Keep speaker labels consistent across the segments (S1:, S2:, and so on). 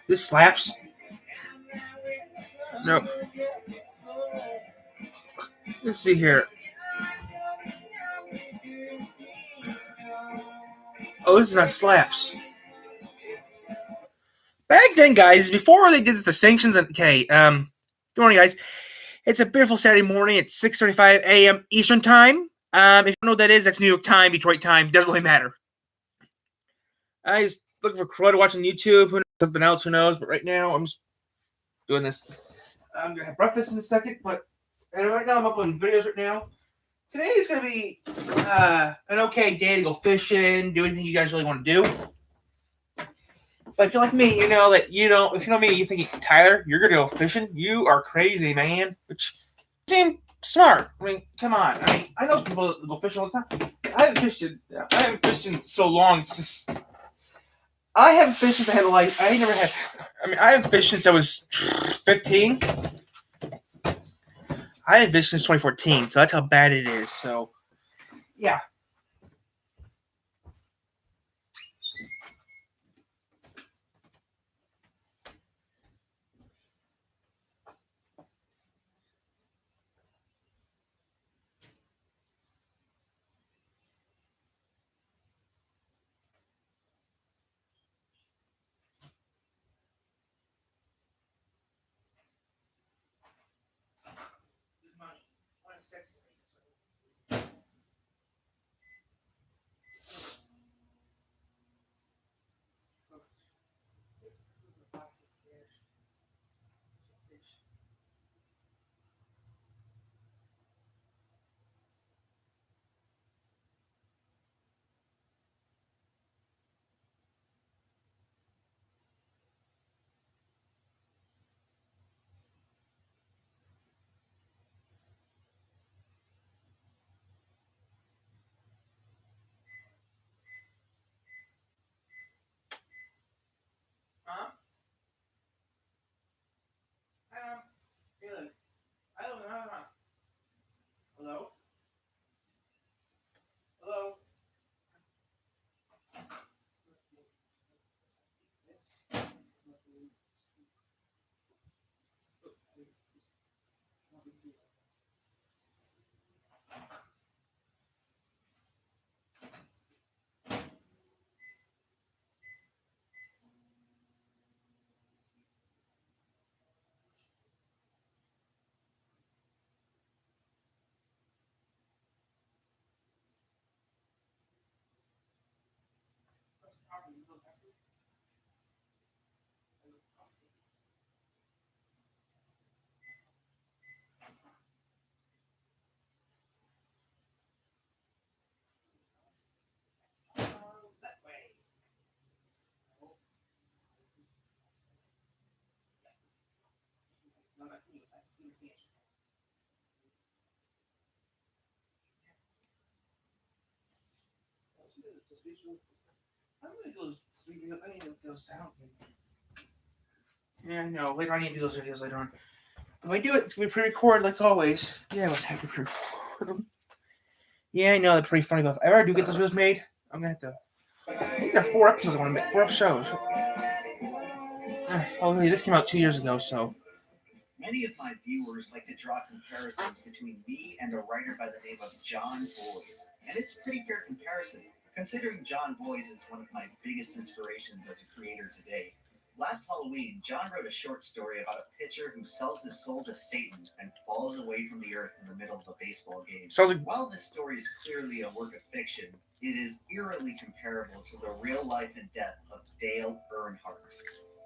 S1: This slaps. No. Let's see here. Oh, this is not slaps. Back then, guys, before they did the sanctions, okay, good morning, guys. It's a beautiful Saturday morning at 6:35 a.m. Eastern Time. If you don't know what that is, that's New York time, Detroit time. Doesn't really matter. I just looking for Crow to watch on YouTube. Who knows, something else, who knows? But right now, I'm just doing this. I'm gonna have breakfast in a second, but right now I'm up on videos right now. Today is gonna be an okay day to go fishing, do anything you guys really want to do. But if you're like me, you know that you don't. If you know me, you think Tyler, you're gonna go fishing. You are crazy, man. Which seems smart. I mean, come on. I mean, I know people that go fishing all the time. I haven't fished in so long. It's just I haven't fished since I had a life. I never had. I mean, I haven't fished since I was 15. I haven't fished since 2014. So that's how bad it is. So yeah. Huh? I don't know. Hello? Hello? I need to do those down. Yeah, I know. Later on, I need to do those videos later on. If I do it, it's gonna be pre-recorded like always. Yeah, I was happy to pre-record them. Yeah, I know. They're pretty funny. But if I ever do get those videos made, I'm gonna have to. I think there are 4 episodes I want to make. 4 episodes. Oh, hey, this came out 2 years ago, so.
S2: Many of my viewers like to draw comparisons between me and a writer by the name of John Boyes. And it's a pretty fair comparison, considering John Boyes is one of my biggest inspirations as a creator today. Last Halloween, John wrote a short story about a pitcher who sells his soul to Satan and falls away from the earth in the middle of a baseball game. While this story is clearly a work of fiction, it is eerily comparable to the real life and death of Dale Earnhardt.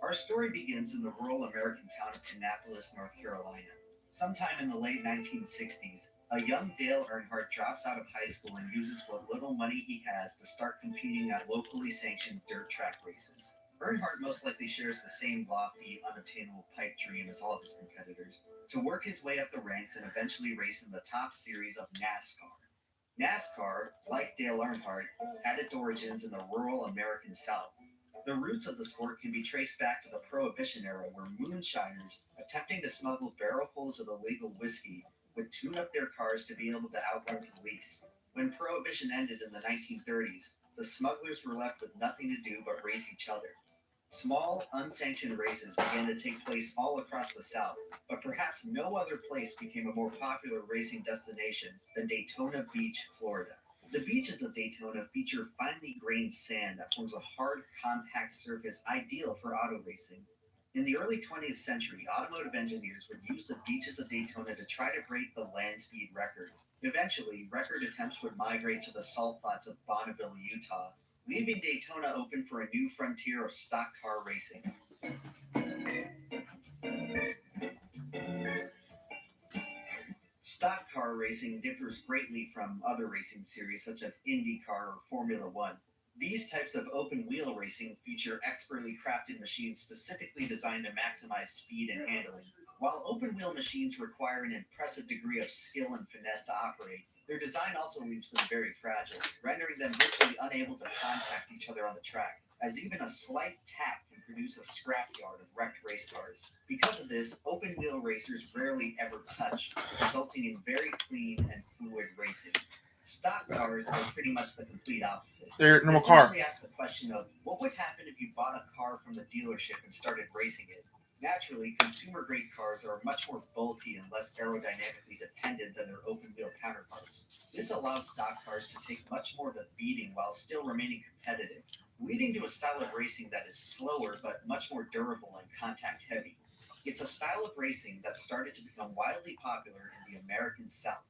S2: Our story begins in the rural American town of Kannapolis, North Carolina. Sometime in the late 1960s, a young Dale Earnhardt drops out of high school and uses what little money he has to start competing at locally sanctioned dirt track races. Earnhardt most likely shares the same lofty, unobtainable pipe dream as all of his competitors, to work his way up the ranks and eventually race in the top series of NASCAR. NASCAR, like Dale Earnhardt, had its origins in the rural American South. The roots of the sport can be traced back to the Prohibition era, where moonshiners, attempting to smuggle barrelfuls of illegal whiskey, would tune up their cars to be able to outrun police. When Prohibition ended in the 1930s, the smugglers were left with nothing to do but race each other. Small, unsanctioned races began to take place all across the South, but perhaps no other place became a more popular racing destination than Daytona Beach, Florida. The beaches of Daytona feature finely grained sand that forms a hard, compact surface ideal for auto racing. In the early 20th century, automotive engineers would use the beaches of Daytona to try to break the land speed record. Eventually, record attempts would migrate to the salt flats of Bonneville, Utah, leaving Daytona open for a new frontier of stock car racing. Stock car racing differs greatly from other racing series such as IndyCar or Formula One. These types of open wheel racing feature expertly crafted machines specifically designed to maximize speed and handling. While open wheel machines require an impressive degree of skill and finesse to operate, their design also leaves them very fragile, rendering them virtually unable to contact each other on the track, as even a slight tap can produce a scrapyard of wrecked race cars. Because of this, open wheel racers rarely ever touch, resulting in very clean and fluid racing. Stock cars are pretty much the complete opposite.
S1: They're a normal car.
S2: Essentially ask the question of what would happen if you bought a car from the dealership and started racing it. Naturally, consumer-grade cars are much more bulky and less aerodynamically dependent than their open-wheel counterparts. This allows stock cars to take much more of a beating while still remaining competitive, leading to a style of racing that is slower but much more durable and contact-heavy. It's a style of racing that started to become wildly popular in the American South.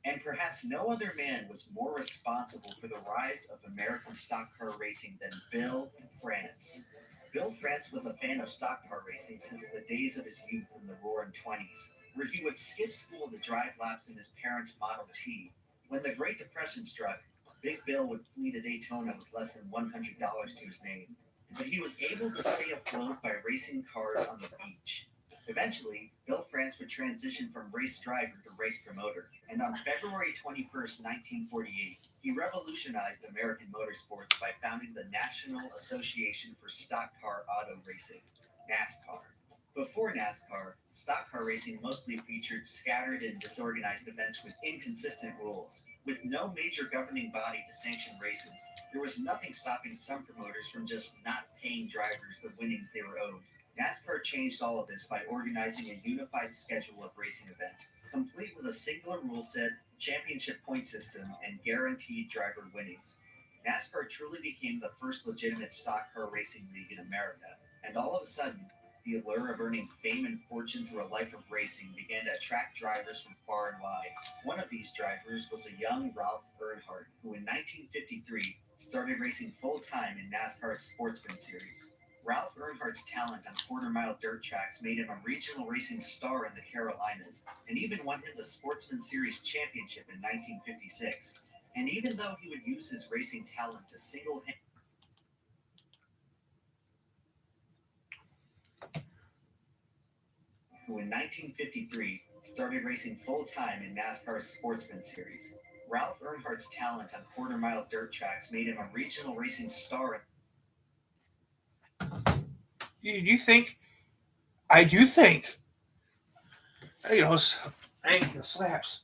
S2: And perhaps no other man was more responsible for the rise of American stock car racing than Bill France. Bill France was a fan of stock car racing since the days of his youth in the roaring 20s, where he would skip school to drive laps in his parents' Model T. When the Great Depression struck, Big Bill would flee to Daytona with less than $100 to his name. But he was able to stay afloat by racing cars on the beach. Eventually, Bill France would transition from race driver to race promoter, and on February 21st, 1948, he revolutionized American motorsports by founding the National Association for Stock Car Auto Racing, NASCAR. Before NASCAR, stock car racing mostly featured scattered and disorganized events with inconsistent rules. With no major governing body to sanction races, there was nothing stopping some promoters from just not paying drivers the winnings they were owed. NASCAR changed all of this by organizing a unified schedule of racing events, complete with a singular rule set, championship point system, and guaranteed driver winnings. NASCAR truly became the first legitimate stock car racing league in America, and all of a sudden, the allure of earning fame and fortune through a life of racing began to attract drivers from far and wide. One of these drivers was a young Ralph Earnhardt, who in 1953 started racing full-time in NASCAR's Sportsman Series. Ralph Earnhardt's talent on quarter-mile dirt tracks made him a regional racing star in the Carolinas, and even won him the Sportsman Series championship in 1956. And even though he would use his racing talent to single-handedly who in 1953 started racing full-time in NASCAR's Sportsman Series. Ralph Earnhardt's talent on quarter-mile dirt tracks made him a regional racing star.
S1: You think? I do think. You know, ankle slaps.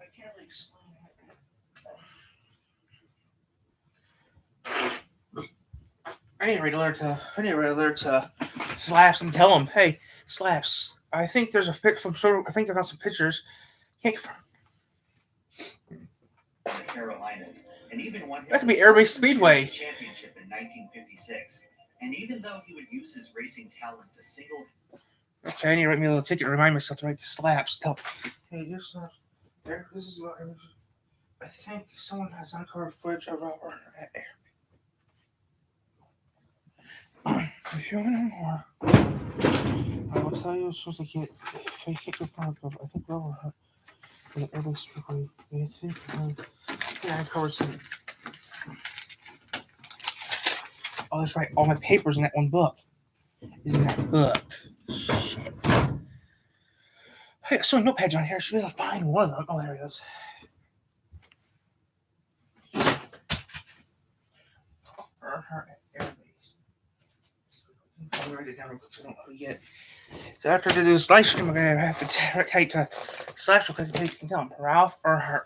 S1: I can't really explain it. I need to learn to Slaps and tell him, hey, Slaps. I think there's a pic from I think I got some pictures. Can't confirm.
S2: The Carolinas, and even won him
S1: That could
S2: the
S1: be Air Race
S2: Sportsman
S1: Speedway.
S2: Series championship in 1956. And even though he would use his racing talent to single.
S1: Okay, I need to write me a little ticket to remind myself to write the Slaps. Tell, hey, this is what I think someone has uncovered footage of our air. If you want to know more, I will tell you as soon as I get fake it confirmed. I think we're over the Air Race Speedway. I think I covered some. Oh, that's right. All my papers in that one book is in that book. Shit. Hey, so notepads on here. Should be able to find one of them. Oh, there he goes. Earnhardt Air Base. I'll write it down real quick so I don't forget. So after I do this live stream, I'm gonna have to take slash real quick and take down Ralph Earnhardt.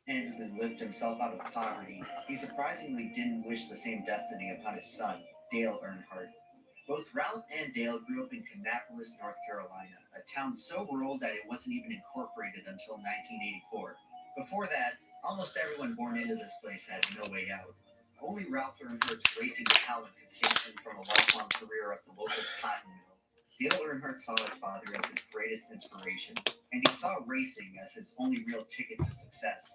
S2: Handedly lift himself out of poverty, he surprisingly didn't wish the same destiny upon his son, Dale Earnhardt. Both Ralph and Dale grew up in Kannapolis, North Carolina, a town so rural that it wasn't even incorporated until 1984. Before that, almost everyone born into this place had no way out. Only Ralph Earnhardt's racing talent could save him from a lifelong career at the local cotton mill. Dale Earnhardt saw his father as his greatest inspiration, and he saw racing as his only real ticket to success.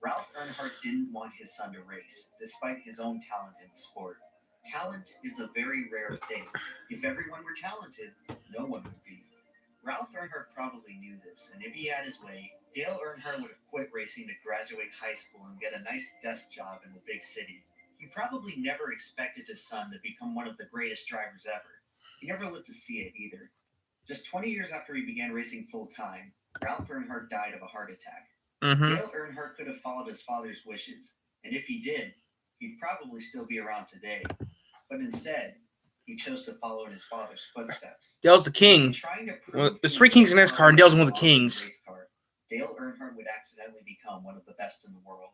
S2: Ralph Earnhardt didn't want his son to race, despite his own talent in the sport. Talent is a very rare thing. If everyone were talented, no one would be. Ralph Earnhardt probably knew this, and if he had his way, Dale Earnhardt would have quit racing to graduate high school and get a nice desk job in the big city. He probably never expected his son to become one of the greatest drivers ever. He never lived to see it either. Just 20 years after he began racing full time, Ralph Earnhardt died of a heart attack.
S1: Mm-hmm.
S2: Dale Earnhardt could have followed his father's wishes, and if he did, he'd probably still be around today. But instead, he chose to follow in his father's footsteps.
S1: Dale's the king. There's 3 kings in NASCAR, and Dale's one of the kings.
S2: Dale Earnhardt would accidentally become one of the best in the world.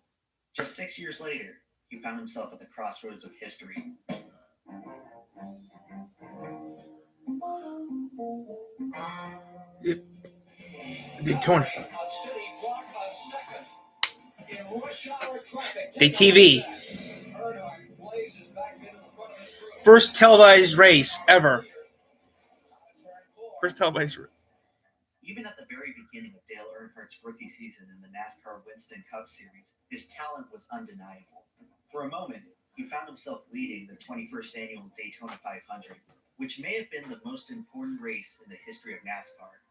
S2: Just 6 years later, he found himself at the crossroads of history.
S1: Daytona. TV. First televised race ever. First televised race.
S2: Even at the very beginning of Dale Earnhardt's rookie season in the NASCAR Winston Cup Series, his talent was undeniable. For a moment, he found himself leading the 21st annual Daytona 500, which may have been the most important race in the history of NASCAR.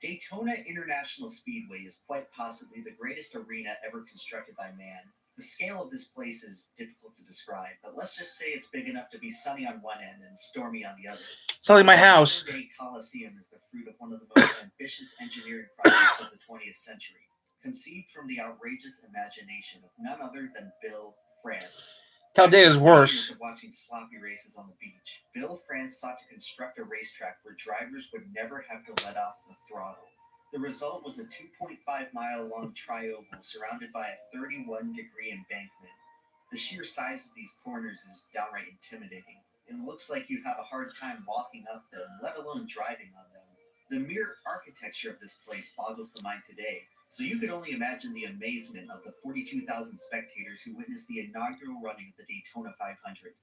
S2: Daytona International Speedway is quite possibly the greatest arena ever constructed by man. The scale of this place is difficult to describe, but let's just say it's big enough to be sunny on one end and stormy on the other.
S1: Sounds like my house.
S2: The Coliseum is the fruit of one of the most ambitious engineering projects of the 20th century, conceived from the outrageous imagination of none other than Bill France.
S1: Talladega is worse.
S2: Watching sloppy races on the beach, Bill France sought to construct a racetrack where drivers would never have to let off the throttle. The result was a 2.5-mile-long tri-oval surrounded by a 31-degree embankment. The sheer size of these corners is downright intimidating. It looks like you'd have a hard time walking up them, let alone driving on them. The mere architecture of this place boggles the mind today, so you could only imagine the amazement of the 42,000 spectators who witnessed the inaugural running of the Daytona 500.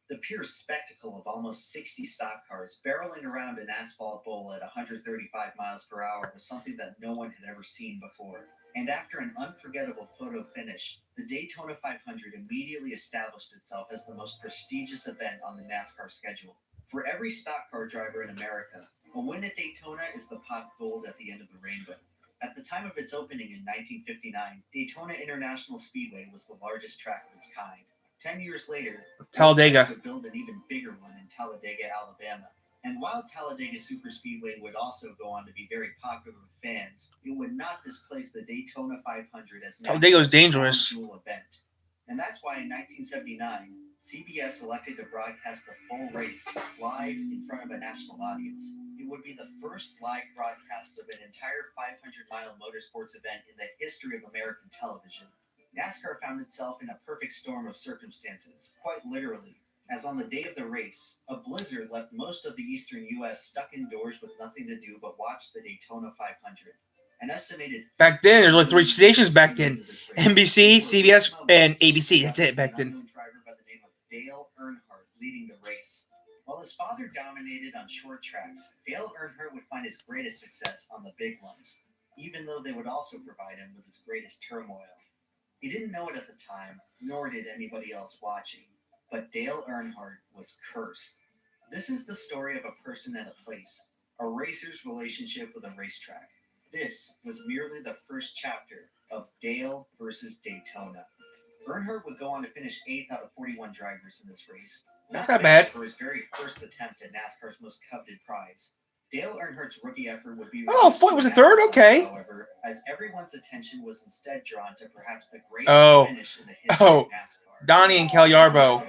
S2: The pure spectacle of almost 60 stock cars barreling around an asphalt bowl at 135 miles per hour was something that no one had ever seen before. And after an unforgettable photo finish, the Daytona 500 immediately established itself as the most prestigious event on the NASCAR schedule. For every stock car driver in America, a win at Daytona is the pot of gold at the end of the rainbow. At the time of its opening in 1959, Daytona International Speedway was the largest track of its kind. 10 years later,
S1: Talladega
S2: would build an even bigger one in Talladega, Alabama. And while Talladega Superspeedway would also go on to be very popular with fans, it would not displace the Daytona 500 as
S1: Talladega was dangerous.
S2: Event. And that's why in 1979, CBS elected to broadcast the full race live in front of a national audience. It would be the first live broadcast of an entire 500-mile motorsports event in the history of American television. NASCAR found itself in a perfect storm of circumstances, quite literally, as on the day of the race, a blizzard left most of the eastern U.S. stuck indoors with nothing to do but watch the Daytona 500. An estimated...
S1: Back then, there's only 3 stations back then. NBC, CBS, and ABC. That's it back then.
S2: Driver by the name of Dale Earnhardt leading the race. While his father dominated on short tracks, Dale Earnhardt would find his greatest success on the big ones, even though they would also provide him with his greatest turmoil. He didn't know it at the time, nor did anybody else watching, but Dale Earnhardt was cursed. This is the story of a person and a place, a racer's relationship with a racetrack. This was merely the first chapter of Dale versus Daytona. Earnhardt would go on to finish 8th out of 41 drivers in this race.
S1: That's not bad.
S2: For his very first attempt at NASCAR's most coveted prize. Dale Earnhardt's rookie effort would be...
S1: Oh, Floyd was a third? Okay.
S2: However, as everyone's attention was instead drawn to perhaps the greatest finish in the history of NASCAR.
S1: Donnie and Cal Yarbo.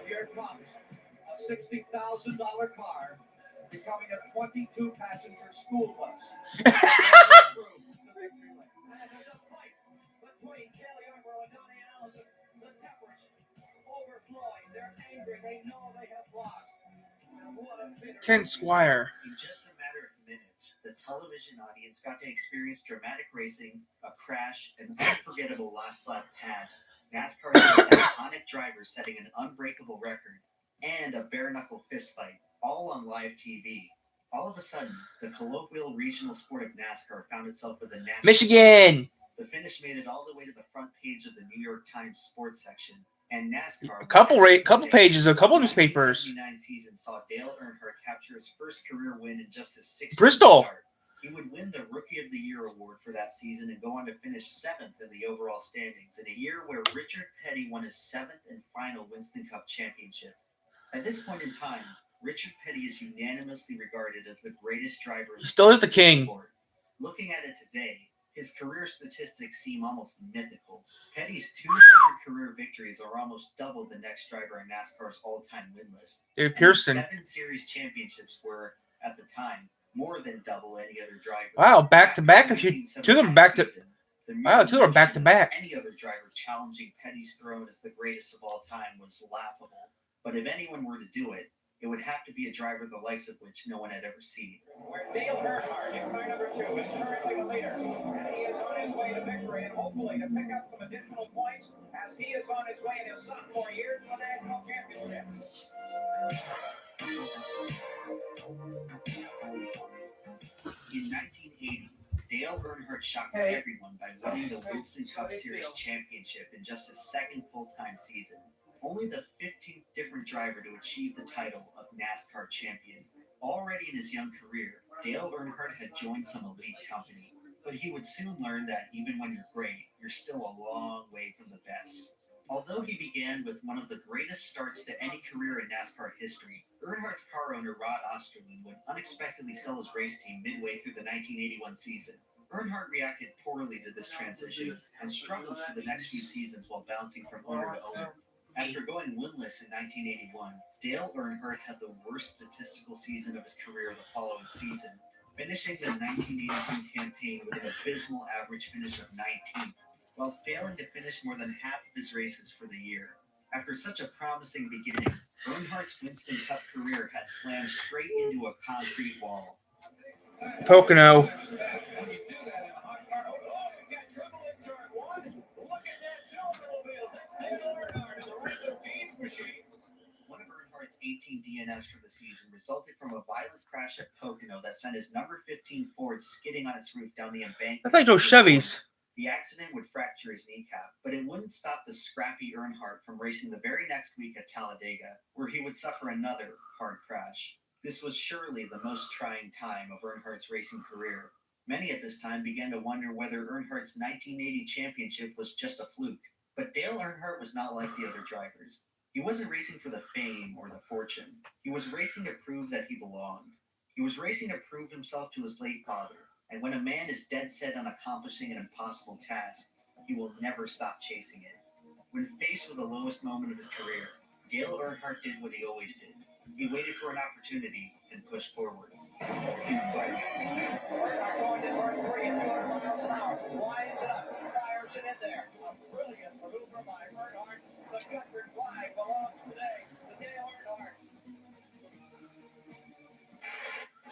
S2: Here comes a $60,000 car becoming a 22-passenger school bus. And there's a fight between Cal Yarborough and Donnie Allison. The tempers overflowing. They're angry. They know they have lost.
S1: Ken Squire.
S2: In just a matter of minutes, the television audience got to experience dramatic racing, a crash, an unforgettable last lap pass, NASCAR's iconic drivers setting an unbreakable record, and a bare-knuckle fistfight, all on live TV. All of a sudden, the colloquial regional sport of NASCAR found itself with a national.
S1: Michigan.
S2: The finish made it all the way to the front page of the New York Times sports section, and NASCAR.
S1: A couple pages, a couple newspapers.
S2: The 1979 season saw Dale Earnhardt capture his first career win in just his 6th
S1: Bristol.
S2: start. He would win the Rookie of the Year award for that season and go on to finish 7th in the overall standings in a year where Richard Petty won his 7th and final Winston Cup championship. At this point in time, Richard Petty is unanimously regarded as the greatest driver.
S1: He still is the king.
S2: Sport. Looking at it today, his career statistics seem almost mythical. Petty's 200 career victories are almost double the next driver in NASCAR's all-time win list.
S1: David Pearson.
S2: 7 series championships were, at the time, more than double any other driver.
S1: Wow, back-to-back. Two of them back-to-back. Wow, two are back-to-back.
S2: Any other driver challenging Petty's throne as the greatest of all time was laughable. But if anyone were to do it, it would have to be a driver the likes of which no one had ever seen.
S3: Where Dale Earnhardt in car number 2 is currently the leader. And he is on his way to victory and hopefully to pick up some additional points as he is on his way in his sophomore year to the national championship.
S2: In 1980, Dale Earnhardt shocked everyone by winning the Winston Cup Series championship in just his 2nd full-time season. Only the 15th different driver to achieve the title of NASCAR champion. Already in his young career, Dale Earnhardt had joined some elite company, but he would soon learn that even when you're great, you're still a long way from the best. Although he began with one of the greatest starts to any career in NASCAR history, Earnhardt's car owner Rod Osterlund would unexpectedly sell his race team midway through the 1981 season. Earnhardt reacted poorly to this transition and struggled for the next few seasons while bouncing from owner to owner. After going winless in 1981, Dale Earnhardt had the worst statistical season of his career the following season, finishing the 1982 campaign with an abysmal average finish of 19th, while failing to finish more than half of his races for the year. After such a promising beginning, Earnhardt's Winston Cup career had slammed straight into a concrete wall.
S1: Pocono.
S2: One of Earnhardt's 18 DNFs for the season resulted from a violent crash at Pocono that sent his number 15 Ford skidding on its roof down the embankment.
S1: I thought those Chevys.
S2: The accident would fracture his kneecap, but it wouldn't stop the scrappy Earnhardt from racing the very next week at Talladega, where he would suffer another hard crash. This was surely the most trying time of Earnhardt's racing career. Many at this time began to wonder whether Earnhardt's 1980 championship was just a fluke. But Dale Earnhardt was not like the other drivers. He wasn't racing for the fame or the fortune. He was racing to prove that he belonged. He was racing to prove himself to his late father. And when a man is dead set on accomplishing an impossible task, he will never stop chasing it. When faced with the lowest moment of his career, Dale Earnhardt did what he always did. He waited for an opportunity and pushed forward.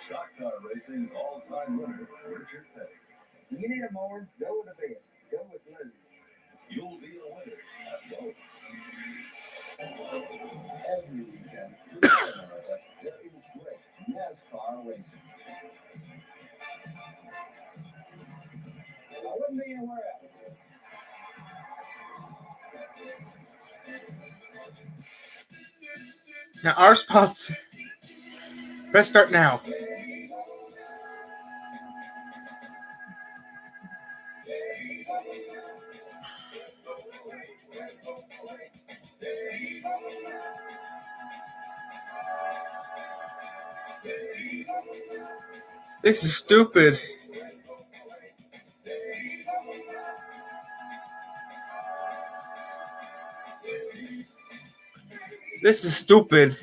S3: Stock car racing all-time winner, Richard Petty.
S4: You need a mower? Go with a bid. Go with Lou.
S3: You'll be a winner at Lowe's.
S4: Every weekend, through America, there is great NASCAR racing. I wouldn't be anywhere else.
S1: Now our sponsor. Press start now. This is stupid. This is stupid.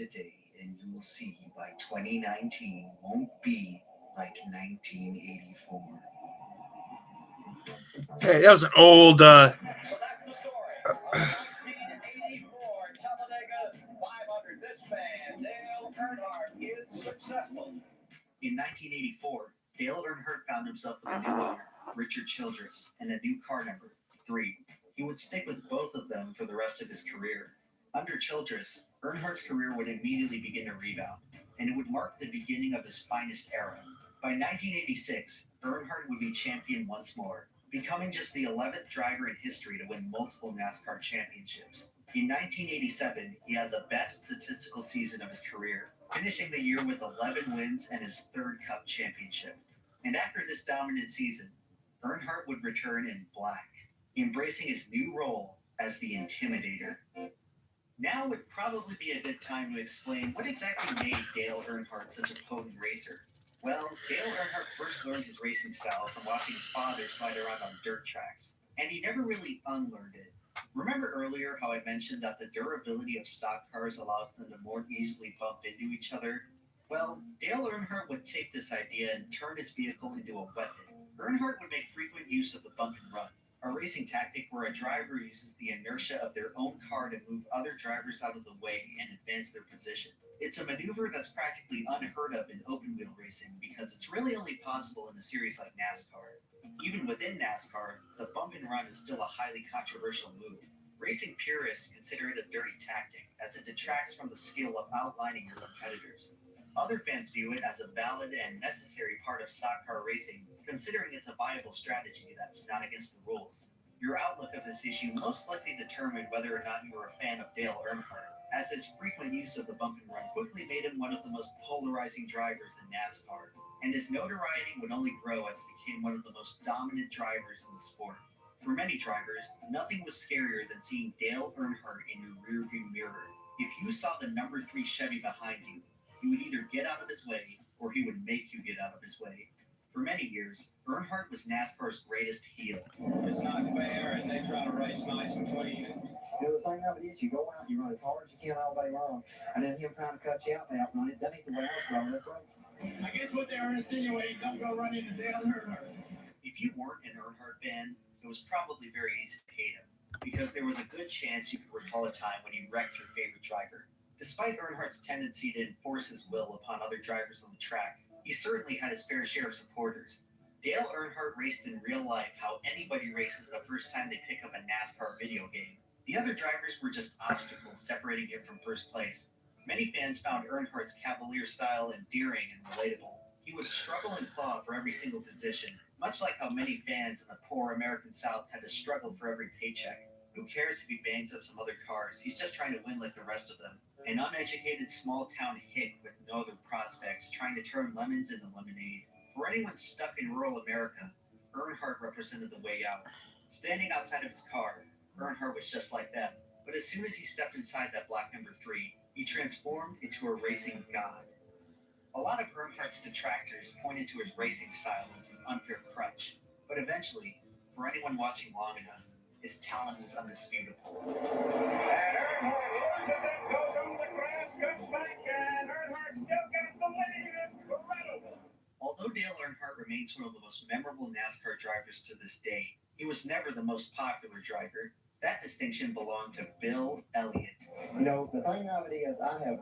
S2: today, and you will see by 2019 won't be like 1984.
S1: Hey, that was an old.
S3: So that's the story of 1984 Talladega 500. This man, Dale Earnhardt, is successful.
S2: In 1984, Dale Earnhardt found himself with a new owner, Richard Childress, and a new car number, 3. He would stick with both of them for the rest of his career. Under Childress, Earnhardt's career would immediately begin to rebound, and it would mark the beginning of his finest era. By 1986, Earnhardt would be champion once more, becoming just the 11th driver in history to win multiple NASCAR championships. In 1987, he had the best statistical season of his career, finishing the year with 11 wins and his 3rd Cup championship. And after this dominant season, Earnhardt would return in black, embracing his new role as the Intimidator. Now would probably be a good time to explain what exactly made Dale Earnhardt such a potent racer. Well, Dale Earnhardt first learned his racing style from watching his father slide around on dirt tracks, and he never really unlearned it. Remember earlier how I mentioned that the durability of stock cars allows them to more easily bump into each other? Well, Dale Earnhardt would take this idea and turn his vehicle into a weapon. Earnhardt would make frequent use of the bump and run, a racing tactic where a driver uses the inertia of their own car to move other drivers out of the way and advance their position. It's a maneuver that's practically unheard of in open wheel racing because it's really only possible in a series like NASCAR. Even within NASCAR, the bump and run is still a highly controversial move. Racing purists consider it a dirty tactic, as it detracts from the skill of outlining your competitors. Other fans view it as a valid and necessary part of stock car racing, considering it's a viable strategy that's not against the rules. Your outlook of this issue most likely determined whether or not you were a fan of Dale Earnhardt, as his frequent use of the bump and run quickly made him one of the most polarizing drivers in NASCAR, and his notoriety would only grow as he became one of the most dominant drivers in the sport. For many drivers, nothing was scarier than seeing Dale Earnhardt in your rearview mirror. If you saw the number 3 Chevy behind you, you would either get out of his way or he would make you get out of his way. For many years, Earnhardt was NASCAR's greatest heel.
S3: It's not fair, and they try to race nice and clean.
S4: You know, the thing of it is, you go out, you run as hard as you can all day long, and then him trying to cut you out and outrun it, that ain't the way I was running this race.
S3: I guess what they are insinuating, don't go run into Dale Earnhardt.
S2: If you weren't an Earnhardt fan, it was probably very easy to hate him, because there was a good chance you could recall a time when he wrecked your favorite driver. Despite Earnhardt's tendency to enforce his will upon other drivers on the track, he certainly had his fair share of supporters. Dale Earnhardt raced in real life how anybody races the first time they pick up a NASCAR video game. The other drivers were just obstacles separating him from first place. Many fans found Earnhardt's cavalier style endearing and relatable. He would struggle and claw for every single position, much like how many fans in the poor American South had to struggle for every paycheck. Who cares if he bangs up some other cars? He's just trying to win like the rest of them. An uneducated small-town hick with no other prospects trying to turn lemons into lemonade. For anyone stuck in rural America, Earnhardt represented the way out. Standing outside of his car, Earnhardt was just like them. But as soon as he stepped inside that black number 3, he transformed into a racing god. A lot of Earnhardt's detractors pointed to his racing style as an unfair crutch. But eventually, for anyone watching long enough, his talent was undisputable.
S3: And Earnhardt loses it, goes over the grass, comes back, and Earnhardt still got the lead. Incredible.
S2: Although Dale Earnhardt remains one of the most memorable NASCAR drivers to this day, he was never the most popular driver. That distinction belonged to Bill Elliott.
S4: You know, the thing of it is, I have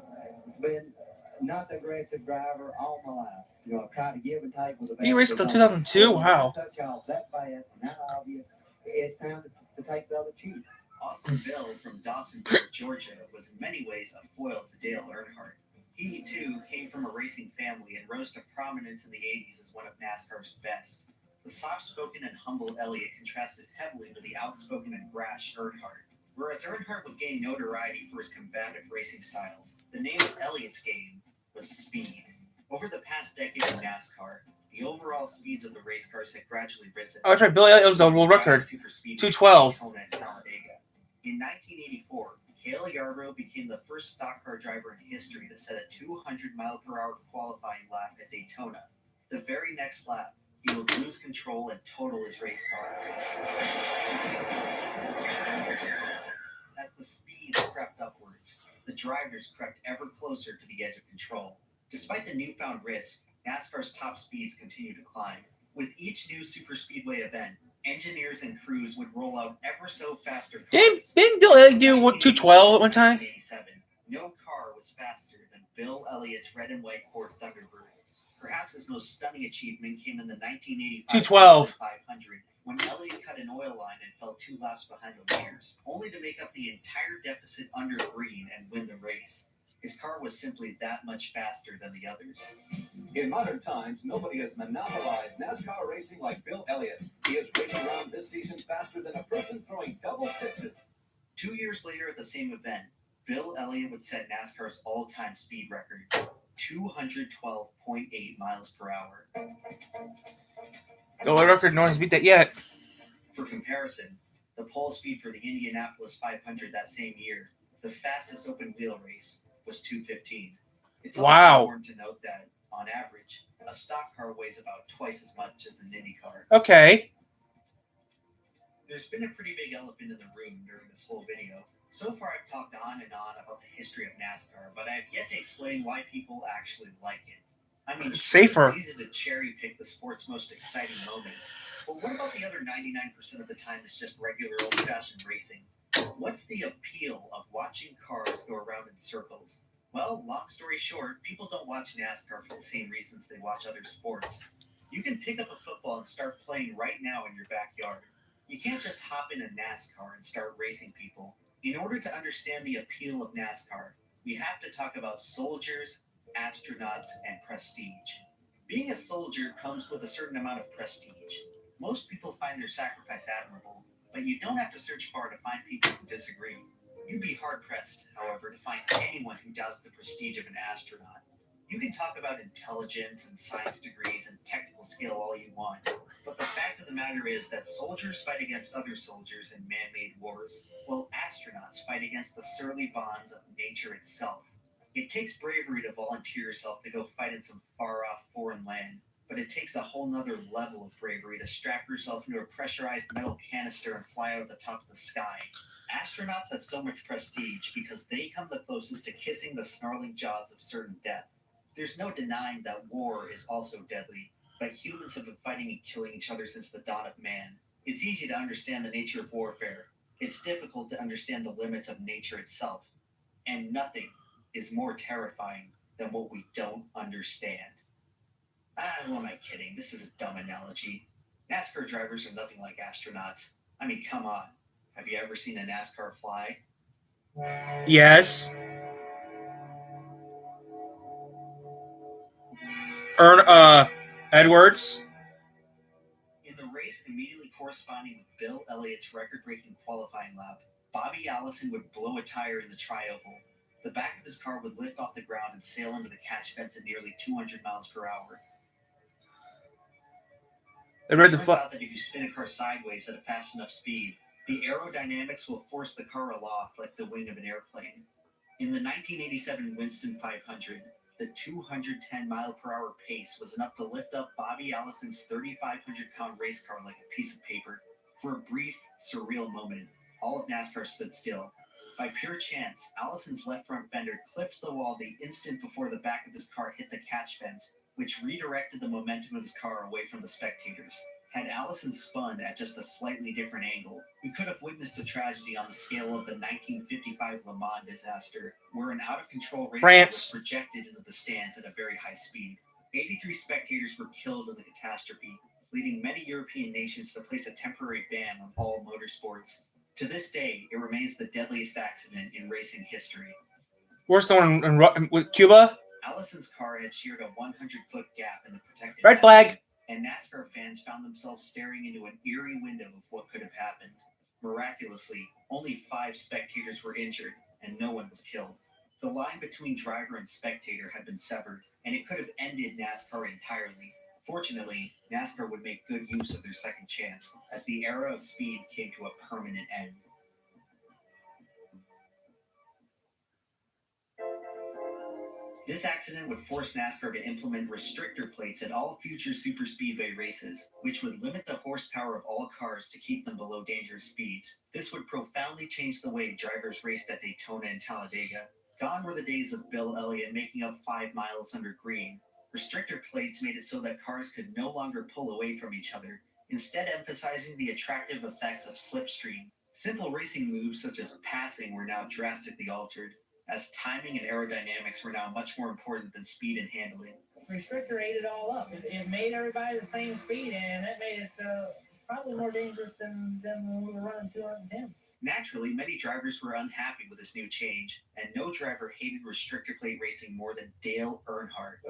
S4: been not the aggressive driver all my life. You know, I've tried to give and take with the
S1: He raced till 2002. Wow.
S4: Touch off that fast and that obvious. It's time to take the other cheek.
S2: Austin Bill from Dawsonville, Georgia, was in many ways a foil to Dale Earnhardt. He, too, came from a racing family and rose to prominence in the 80s as one of NASCAR's best. The soft-spoken and humble Elliott contrasted heavily with the outspoken and brash Earnhardt. Whereas Earnhardt would gain notoriety for his combative racing style, the name of Elliott's game was speed. Over the past decade of NASCAR, the overall speeds of the race cars had gradually risen.
S1: Oh, that's right. Billy Elliott was a world record. 212.
S2: Daytona and Talladega. In 1984, Cale Yarborough became the first stock car driver in history to set a 200-mile-per-hour qualifying lap at Daytona. The very next lap, he would lose control and total his race car. As the speed crept upwards, the drivers crept ever closer to the edge of control. Despite the newfound risk, NASCAR's top speeds continue to climb. With each new superspeedway event, engineers and crews would roll out ever so faster cars.
S1: Didn't Bill Elliott do 212 at one time?
S2: 1987, no car was faster than Bill Elliott's red and white Ford Thunderbird. Perhaps his most stunning achievement came in the 1985
S1: 212.
S2: 500, when Elliott cut an oil line and fell 2 laps behind the leaders, only to make up the entire deficit under green and win the race. His car was simply that much faster than the others.
S3: In modern times, nobody has monopolized NASCAR racing like Bill Elliott. He is racing around this season faster than a person throwing double sixes.
S2: 2 years later at the same event, Bill Elliott would set NASCAR's all-time speed record, 212.8 miles per hour.
S1: The record, no one's beat that yet.
S2: For comparison, the pole speed for the Indianapolis 500 that same year, the fastest open wheel race, was 215. It's also
S1: Wow.
S2: important to note that, on average, a stock car weighs about twice as much as an Indy car.
S1: Okay.
S2: There's been a pretty big elephant in the room during this whole video. So far, I've talked on and on about the history of NASCAR, but I've yet to explain why people actually like it. I mean,
S1: It's safer.
S2: It's easy to cherry pick the sport's most exciting moments, but what about the other 99% of the time is just regular old-fashioned racing? What's the appeal of watching cars go around in circles? Well, long story short, people don't watch NASCAR for the same reasons they watch other sports. You can pick up a football and start playing right now in your backyard. You can't just hop in a NASCAR and start racing people. In order to understand the appeal of NASCAR, we have to talk about soldiers, astronauts, and prestige. Being a soldier comes with a certain amount of prestige. Most people find their sacrifice admirable, but you don't have to search far to find people who disagree. You'd be hard-pressed, however, to find anyone who doubts the prestige of an astronaut. You can talk about intelligence and science degrees and technical skill all you want, but the fact of the matter is that soldiers fight against other soldiers in man-made wars, while astronauts fight against the surly bonds of nature itself. It takes bravery to volunteer yourself to go fight in some far-off foreign land, but it takes a whole nother level of bravery to strap yourself into a pressurized metal canister and fly out of the top of the sky. Astronauts have so much prestige because they come the closest to kissing the snarling jaws of certain death. There's no denying that war is also deadly, but humans have been fighting and killing each other since the dawn of man. It's easy to understand the nature of warfare. It's difficult to understand the limits of nature itself. And nothing is more terrifying than what we don't understand. Who am I kidding? This is a dumb analogy. NASCAR drivers are nothing like astronauts. I mean, come on. Have you ever seen a NASCAR fly?
S1: Yes. Edwards.
S2: In the race immediately corresponding with Bill Elliott's record-breaking qualifying lap, Bobby Allison would blow a tire in the tri-oval. The back of his car would lift off the ground and sail into the catch fence at nearly 200 miles per hour.
S1: It read the
S2: Turns out that if you spin a car sideways at a fast enough speed, the aerodynamics will force the car aloft like the wing of an airplane. In the 1987 Winston 500, the 210-mile-per-hour pace was enough to lift up Bobby Allison's 3,500-pound race car like a piece of paper. For a brief, surreal moment, all of NASCAR stood still. By pure chance, Allison's left front fender clipped the wall the instant before the back of his car hit the catch fence, which redirected the momentum of his car away from the spectators. Had Allison spun at just a slightly different angle, we could have witnessed a tragedy on the scale of the 1955 Le Mans disaster, where an out-of-control race was projected into the stands at a very high speed. 83 spectators were killed in the catastrophe, leading many European nations to place a temporary ban on all motorsports. To this day, it remains the deadliest accident in racing history.
S1: Worst one with Cuba?
S2: Allison's car had sheared a 100-foot gap in the protected
S1: Red flag.
S2: And NASCAR fans found themselves staring into an eerie window of what could have happened. Miraculously, only 5 spectators were injured, and no one was killed. The line between driver and spectator had been severed, and it could have ended NASCAR entirely. Fortunately, NASCAR would make good use of their second chance, as the era of speed came to a permanent end. This accident would force NASCAR to implement restrictor plates at all future superspeedway races, which would limit the horsepower of all cars to keep them below dangerous speeds. This would profoundly change the way drivers raced at Daytona and Talladega. Gone were the days of Bill Elliott making up 5 miles under green. Restrictor plates made it so that cars could no longer pull away from each other, instead emphasizing the attractive effects of slipstream. Simple racing moves such as passing were now drastically altered, as timing and aerodynamics were now much more important than speed and handling.
S3: Restrictor ate it all up. It made everybody the same speed, and that made it probably more dangerous than when we were running 210.
S2: Naturally, many drivers were unhappy with this new change, and no driver hated restrictor plate racing more than Dale Earnhardt,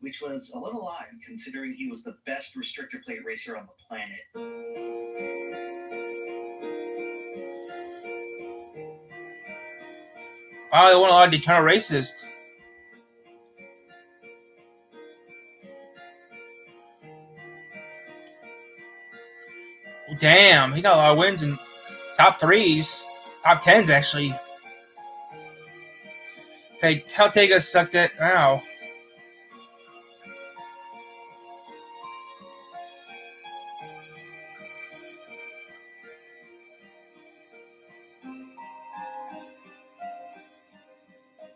S2: which was a little odd considering he was the best restrictor plate racer on the planet.
S1: Wow, they won a lot of Daytona races. Damn, he got a lot of wins in top 3s, top 10s actually. Okay, Talladega sucked it. Wow.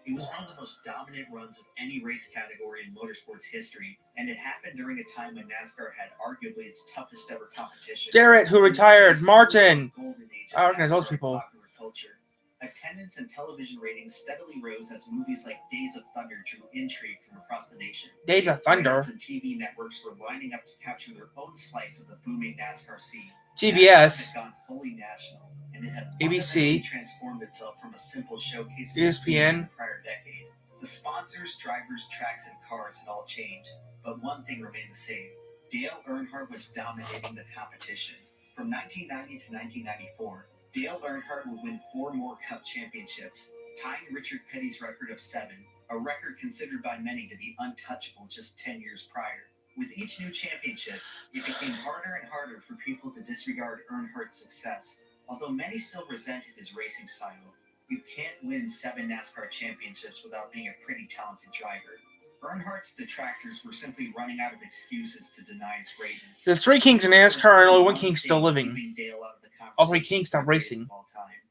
S2: It was one of the most dominant runs of any race category in motorsports history, and it happened during a time when NASCAR had arguably its toughest ever competition.
S1: Jarrett, who retired. Martin.
S2: Golden age
S1: I
S2: of
S1: recognize those
S2: NASCAR
S1: people.
S2: popular culture. Attendance and television ratings steadily rose as movies like Days of Thunder drew intrigue from across the nation.
S1: Days of Thunder.
S2: Brands and TV networks were lining up to capture their own slice of the booming NASCAR scene.
S1: TBS.
S2: NASCAR had gone fully national, and it had
S1: ABC.
S2: fundamentally transformed itself from a simple showcase of
S1: ESPN.
S2: speed in the prior decade. The sponsors, drivers, tracks, and cars had all changed, but one thing remained the same. Dale Earnhardt was dominating the competition. From 1990 to 1994, Dale Earnhardt would win 4 more Cup championships, tying Richard Petty's record of 7, a record considered by many to be untouchable just 10 years prior. With each new championship, it became harder and harder for people to disregard Earnhardt's success. Although many still resented his racing style, you can't win 7 NASCAR championships without being a pretty talented driver. Earnhardt's detractors were simply running out of excuses to deny his greatness.
S1: There's 3 kings in NASCAR and only 1 king still living.
S2: Keeping Dale out of the
S1: All 3
S2: conversation
S1: kings stopped
S2: for greatest
S1: racing.
S2: of all time.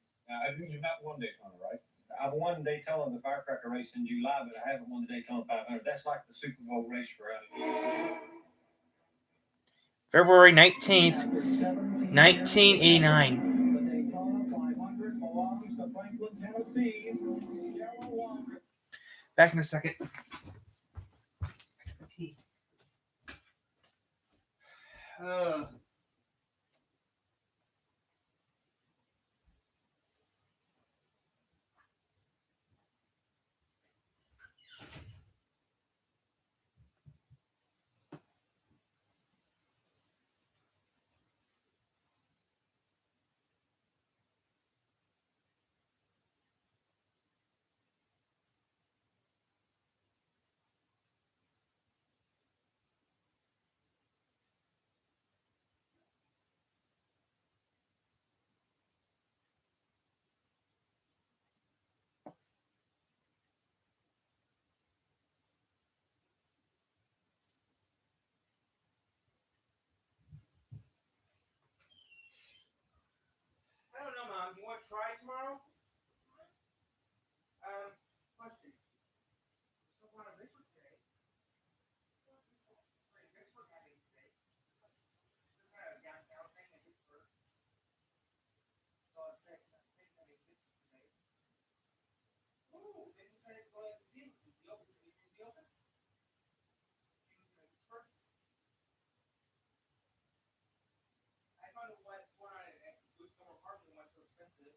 S5: You've not won Daytona, right? I've won Daytona in the firecracker race in July, but I haven't won the Daytona 500. That's like the Super Bowl race for us.
S1: February 19th, 1989.
S3: The Daytona 500 belongs to Franklin, Tennessee's Darrell Walker.
S1: Back in a second. I don't know, Mom. You want to try tomorrow? Question. So want to Richard today? Richard having today. Some kind of downtown thing in Pittsburgh. So I said, I think I mean Richard today. Oh, then you try to go ahead and see him. Is he open? Is he in the office? He was in Pittsburgh. I found out what's going on at Blue Summer Park and what's so expensive.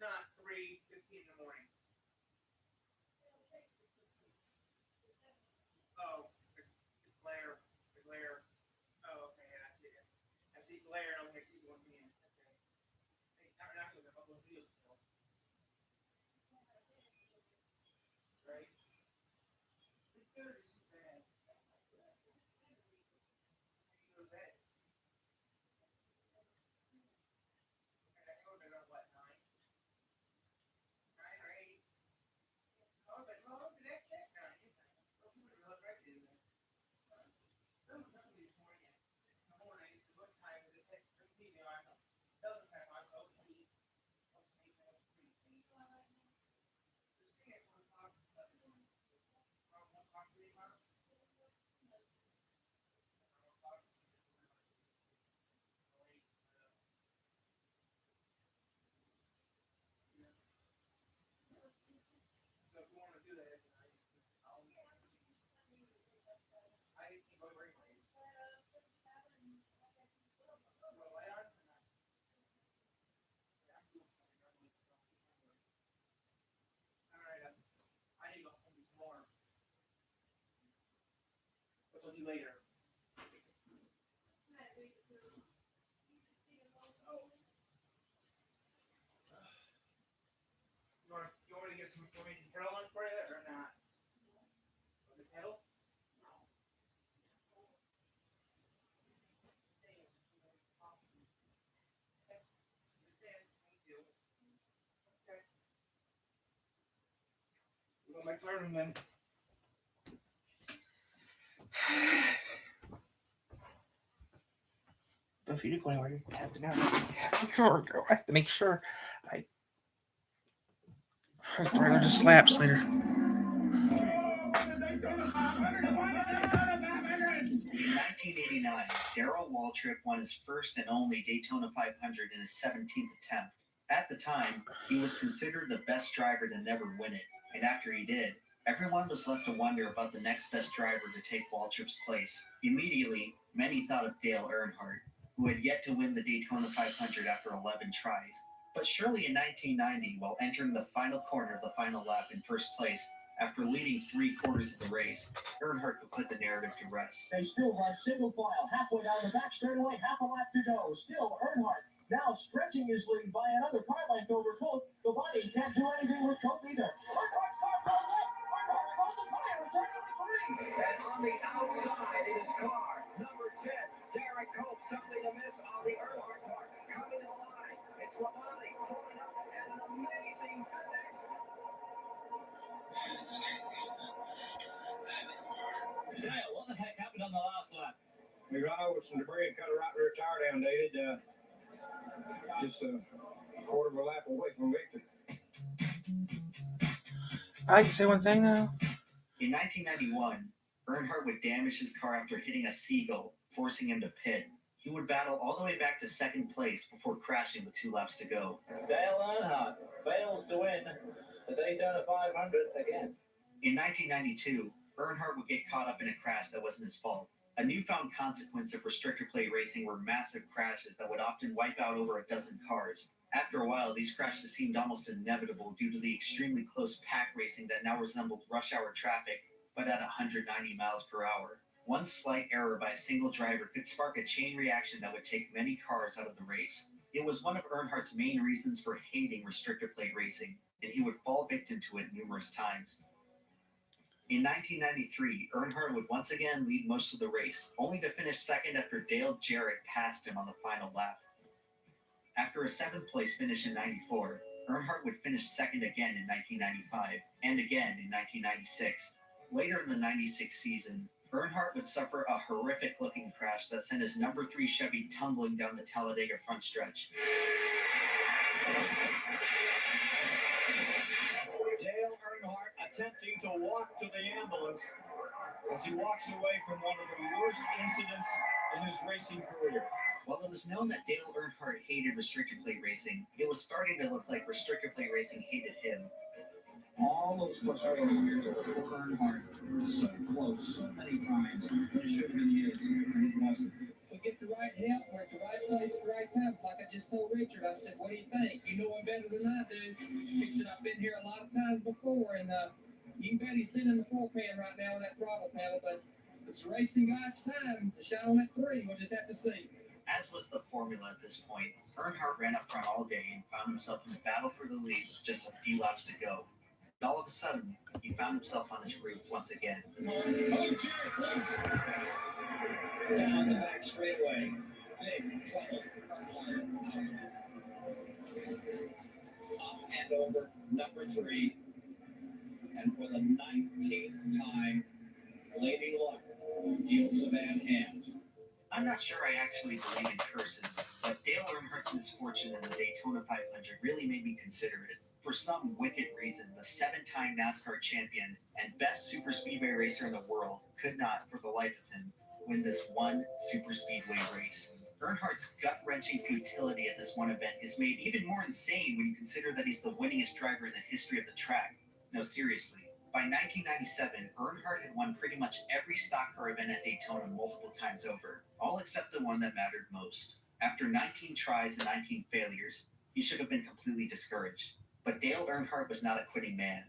S1: not 3:15 in the morning. Oh, the glare. The glare. Oh, okay, yeah, I see it. I see glare, and I only see 1 p.m. Okay. Hey, I'm not going to upload videos still. Right? The third is bad. You go to bed. And I go to bed at what, 9? 9 or 8? Oh, but no, look at that cat guy. Those people are really right in there. Someone told me this morning at 6 in the morning. I said, what time is it? That's 3 p.m. I know. Southern time, I was open to eat. So if you want to do that, I can go very late. Well, I don't. All right, I need to go send some more. Which I'll do later. You want me to get some kettle on for you or not? The kettle? Go back to our room then. But if you do go anywhere, you have to know. I have to make sure I just slaps later.
S2: In 1989, Darrell Waltrip won his first and only Daytona 500 in his 17th attempt. At the time, he was considered the best driver to never win it, and after he did, everyone was left to wonder about the next best driver to take Waltrip's place. Immediately, many thought of Dale Earnhardt, who had yet to win the Daytona 500 after 11 tries. But surely in 1990, while entering the final corner of the final lap in first place, after leading 3/4 of the race, Earnhardt could put the narrative to rest.
S6: They still run single file, halfway down the back straightaway, half a lap to go. Still Earnhardt now stretching his lead by another car length over Colt. The body can't do anything with Colt either. Earnhardt's car goes up. Earnhardt calls the tire, turn number 3.
S3: And on the outside is car number 10, Derek Cope, something to miss on the Earnhardt car. Coming to the line, it's Labonte pulling up and an amazing finish.
S5: Dale, what the heck happened on the last lap? We ran over some debris and cut a right rear tire down, David. Just a quarter of a lap away from victory.
S1: I can say one thing though.
S2: In 1991, Earnhardt would damage his car after hitting a seagull, forcing him to pit. He would battle all the way back to second place before crashing with 2 laps to go.
S6: Dale Earnhardt fails to win the Daytona 500 again.
S2: In 1992, Earnhardt would get caught up in a crash that wasn't his fault. A newfound consequence of restrictor plate racing were massive crashes that would often wipe out over a dozen cars. After a while, these crashes seemed almost inevitable due to the extremely close pack racing that now resembled rush hour traffic, but at 190 miles per hour. One slight error by a single driver could spark a chain reaction that would take many cars out of the race. It was one of Earnhardt's main reasons for hating restrictor plate racing, and he would fall victim to it numerous times. In 1993, Earnhardt would once again lead most of the race, only to finish second after Dale Jarrett passed him on the final lap. After a 7th place finish in 94, Earnhardt would finish second again in 1995, and again in 1996. Later in the 96 season, Earnhardt would suffer a horrific-looking crash that sent his number 3 Chevy tumbling down the Talladega front stretch.
S5: Dale Earnhardt attempting to walk to the ambulance as he walks away from one of the worst incidents in his racing career.
S2: While it was known that Dale Earnhardt hated restrictor plate racing, it was starting to look like restrictor plate racing hated him.
S6: All those frustrating years of Earnhardt were so close, so many times, but it should have been his, and it wasn't.
S5: For
S7: get the right help, we're at the right place at the right time. It's like I just told Richard. I said, "What do you think? You know him better than I do." He said, "I've been here a lot of times before, and you can bet he's been in the 4-pan right now with that throttle pedal. But it's racing God's time to shine on that 3. We'll just have to see."
S2: As was the formula at this point, Earnhardt ran up front all day and found himself in the battle for the lead with just a few laps to go. And all of a sudden, he found himself on his roof once again.
S7: Down the back straightaway. Big trouble. Up and over number 3. And for the 19th time, Lady Luck deals a bad hand.
S2: I'm not sure I actually believe in curses, but Dale Earnhardt's misfortune in the Daytona 500 really made me consider it. For some wicked reason, the 7-time NASCAR champion and best superspeedway racer in the world could not, for the life of him, win this one superspeedway race. Earnhardt's gut-wrenching futility at this one event is made even more insane when you consider that he's the winningest driver in the history of the track. No, seriously. By 1997, Earnhardt had won pretty much every stock car event at Daytona multiple times over, all except the one that mattered most. After 19 tries and 19 failures, he should have been completely discouraged. But Dale Earnhardt was not a quitting man.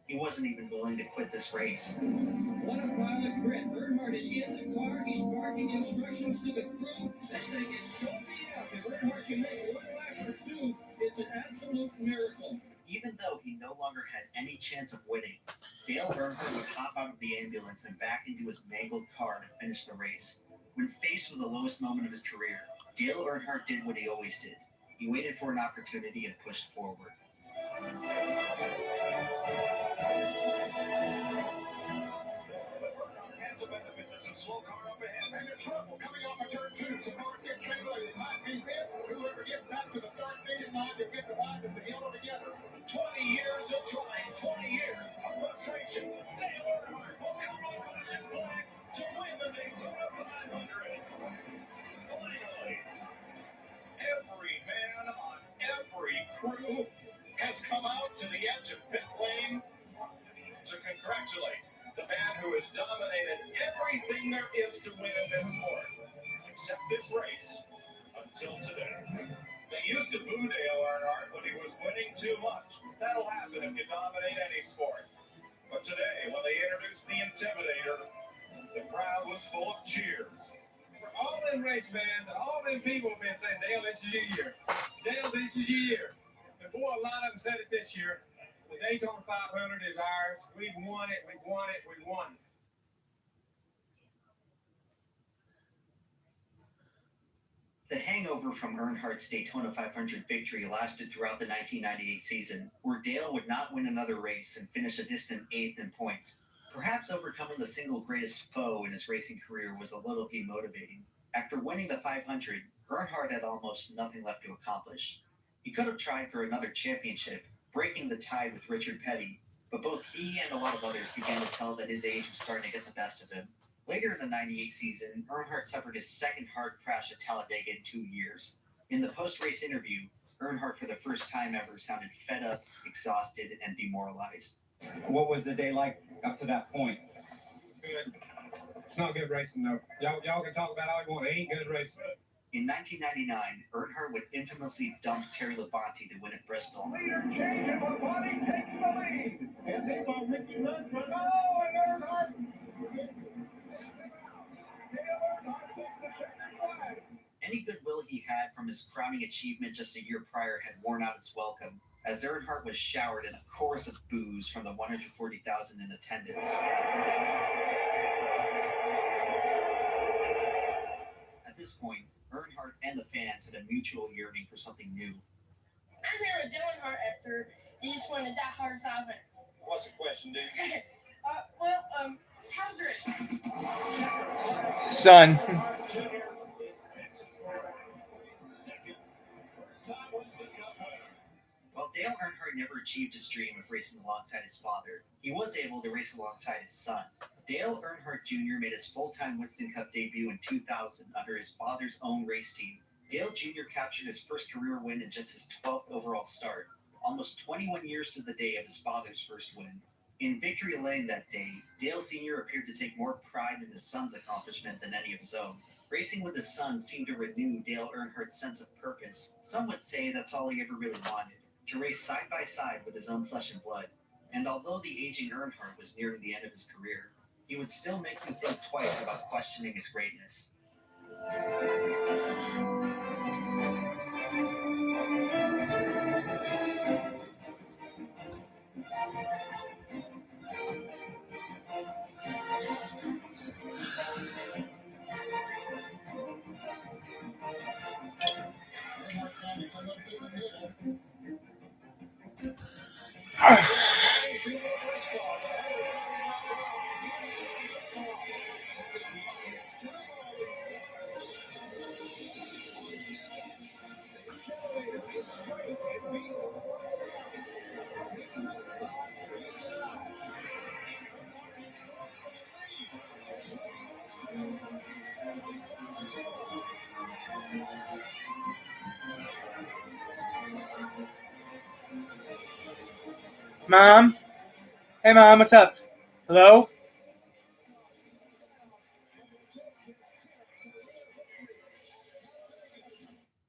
S2: He wasn't even willing to quit this race.
S7: What a pile of grit. Earnhardt is in the car. He's barking instructions to the crew. This thing is so beat up. If Earnhardt can make one lap or 2, it's an absolute miracle.
S2: Even though he no longer had any chance of winning, Dale Earnhardt would hop out of the ambulance and back into his mangled car to finish the race. When faced with the lowest moment of his career, Dale Earnhardt did what he always did. He waited for an opportunity and pushed forward.
S3: Has a benefit. There's a slow car up ahead, and there's trouble coming off of turn 2. So far, get trailer. It might be this. Whoever gets back to the start finish line to get the line of the hill together. 20 years of trying, 20 years of frustration. Dale Earnhardt will come on collision flag to win the Daytona 500. Finally, every man on every crew has come out to the edge of pit lane to congratulate the man who has dominated everything there is to win in this sport, except this race, until today. They used to boo Dale Earnhardt when he was winning too much. That'll happen if you dominate any sport. But today, when they introduced the Intimidator, the crowd was full of cheers.
S5: For all them race fans and all them people have been saying, Dale, this is your year. Dale, this is your year. And boy, a lot of them said it this year. The Daytona 500 is ours. We've won it. We've won it. We've won it.
S2: The hangover from Earnhardt's Daytona 500 victory lasted throughout the 1998 season, where Dale would not win another race and finish a distant 8th in points. Perhaps overcoming the single greatest foe in his racing career was a little demotivating. After winning the 500, Earnhardt had almost nothing left to accomplish. He could have tried for another championship, breaking the tie with Richard Petty, but both he and a lot of others began to tell that his age was starting to get the best of him. Later in the 98 season, Earnhardt suffered his second hard crash at Talladega in 2 years. In the post-race interview, Earnhardt for the first time ever sounded fed up, exhausted, and demoralized.
S8: What was the day like up to that point?
S5: Good. It's not good racing, though. Y'all can talk about all you want. It ain't good racing.
S2: In 1999, Earnhardt would infamously dump Terry Labonte to win at Bristol.
S3: Leader change, and Labonte takes the lead. And they will Ricky Lund for and Earnhardt. Dale Earnhardt takes the second flag.
S2: Any goodwill he had from his crowning achievement just a year prior had worn out its welcome, as Earnhardt was showered in a chorus of boos from the 140,000 in attendance. At this point, Earnhardt and the fans had a mutual yearning for something new.
S9: I'm here with Dale Earnhardt after he just won the Die Hard 500.
S5: What's the question, dude?
S9: How's it?
S1: Son.
S2: While Dale Earnhardt never achieved his dream of racing alongside his father, he was able to race alongside his son. Dale Earnhardt Jr. made his full-time Winston Cup debut in 2000 under his father's own race team. Dale Jr. captured his first career win in just his 12th overall start, almost 21 years to the day of his father's first win. In Victory Lane that day, Dale Sr. appeared to take more pride in his son's accomplishment than any of his own. Racing with his son seemed to renew Dale Earnhardt's sense of purpose. Some would say that's all he ever really wanted, to race side by side with his own flesh and blood. And although the aging Earnhardt was nearing the end of his career, he would still make you think twice about questioning his greatness.
S1: Mom? Hey, Mom, what's up? Hello?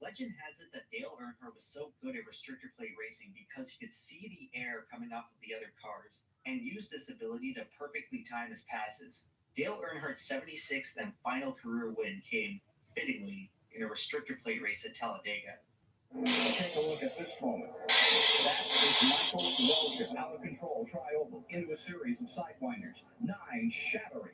S2: Legend has it that Dale Earnhardt was so good at restrictor plate racing because he could see the air coming off of the other cars and used this ability to perfectly time his passes. Dale Earnhardt's 76th and final career win came, fittingly, in a restrictor plate race at Talladega.
S6: Take a look at this moment. That is Michael Waltrip, out of control, tri-oval, into a series of sidewinders. 9 shattering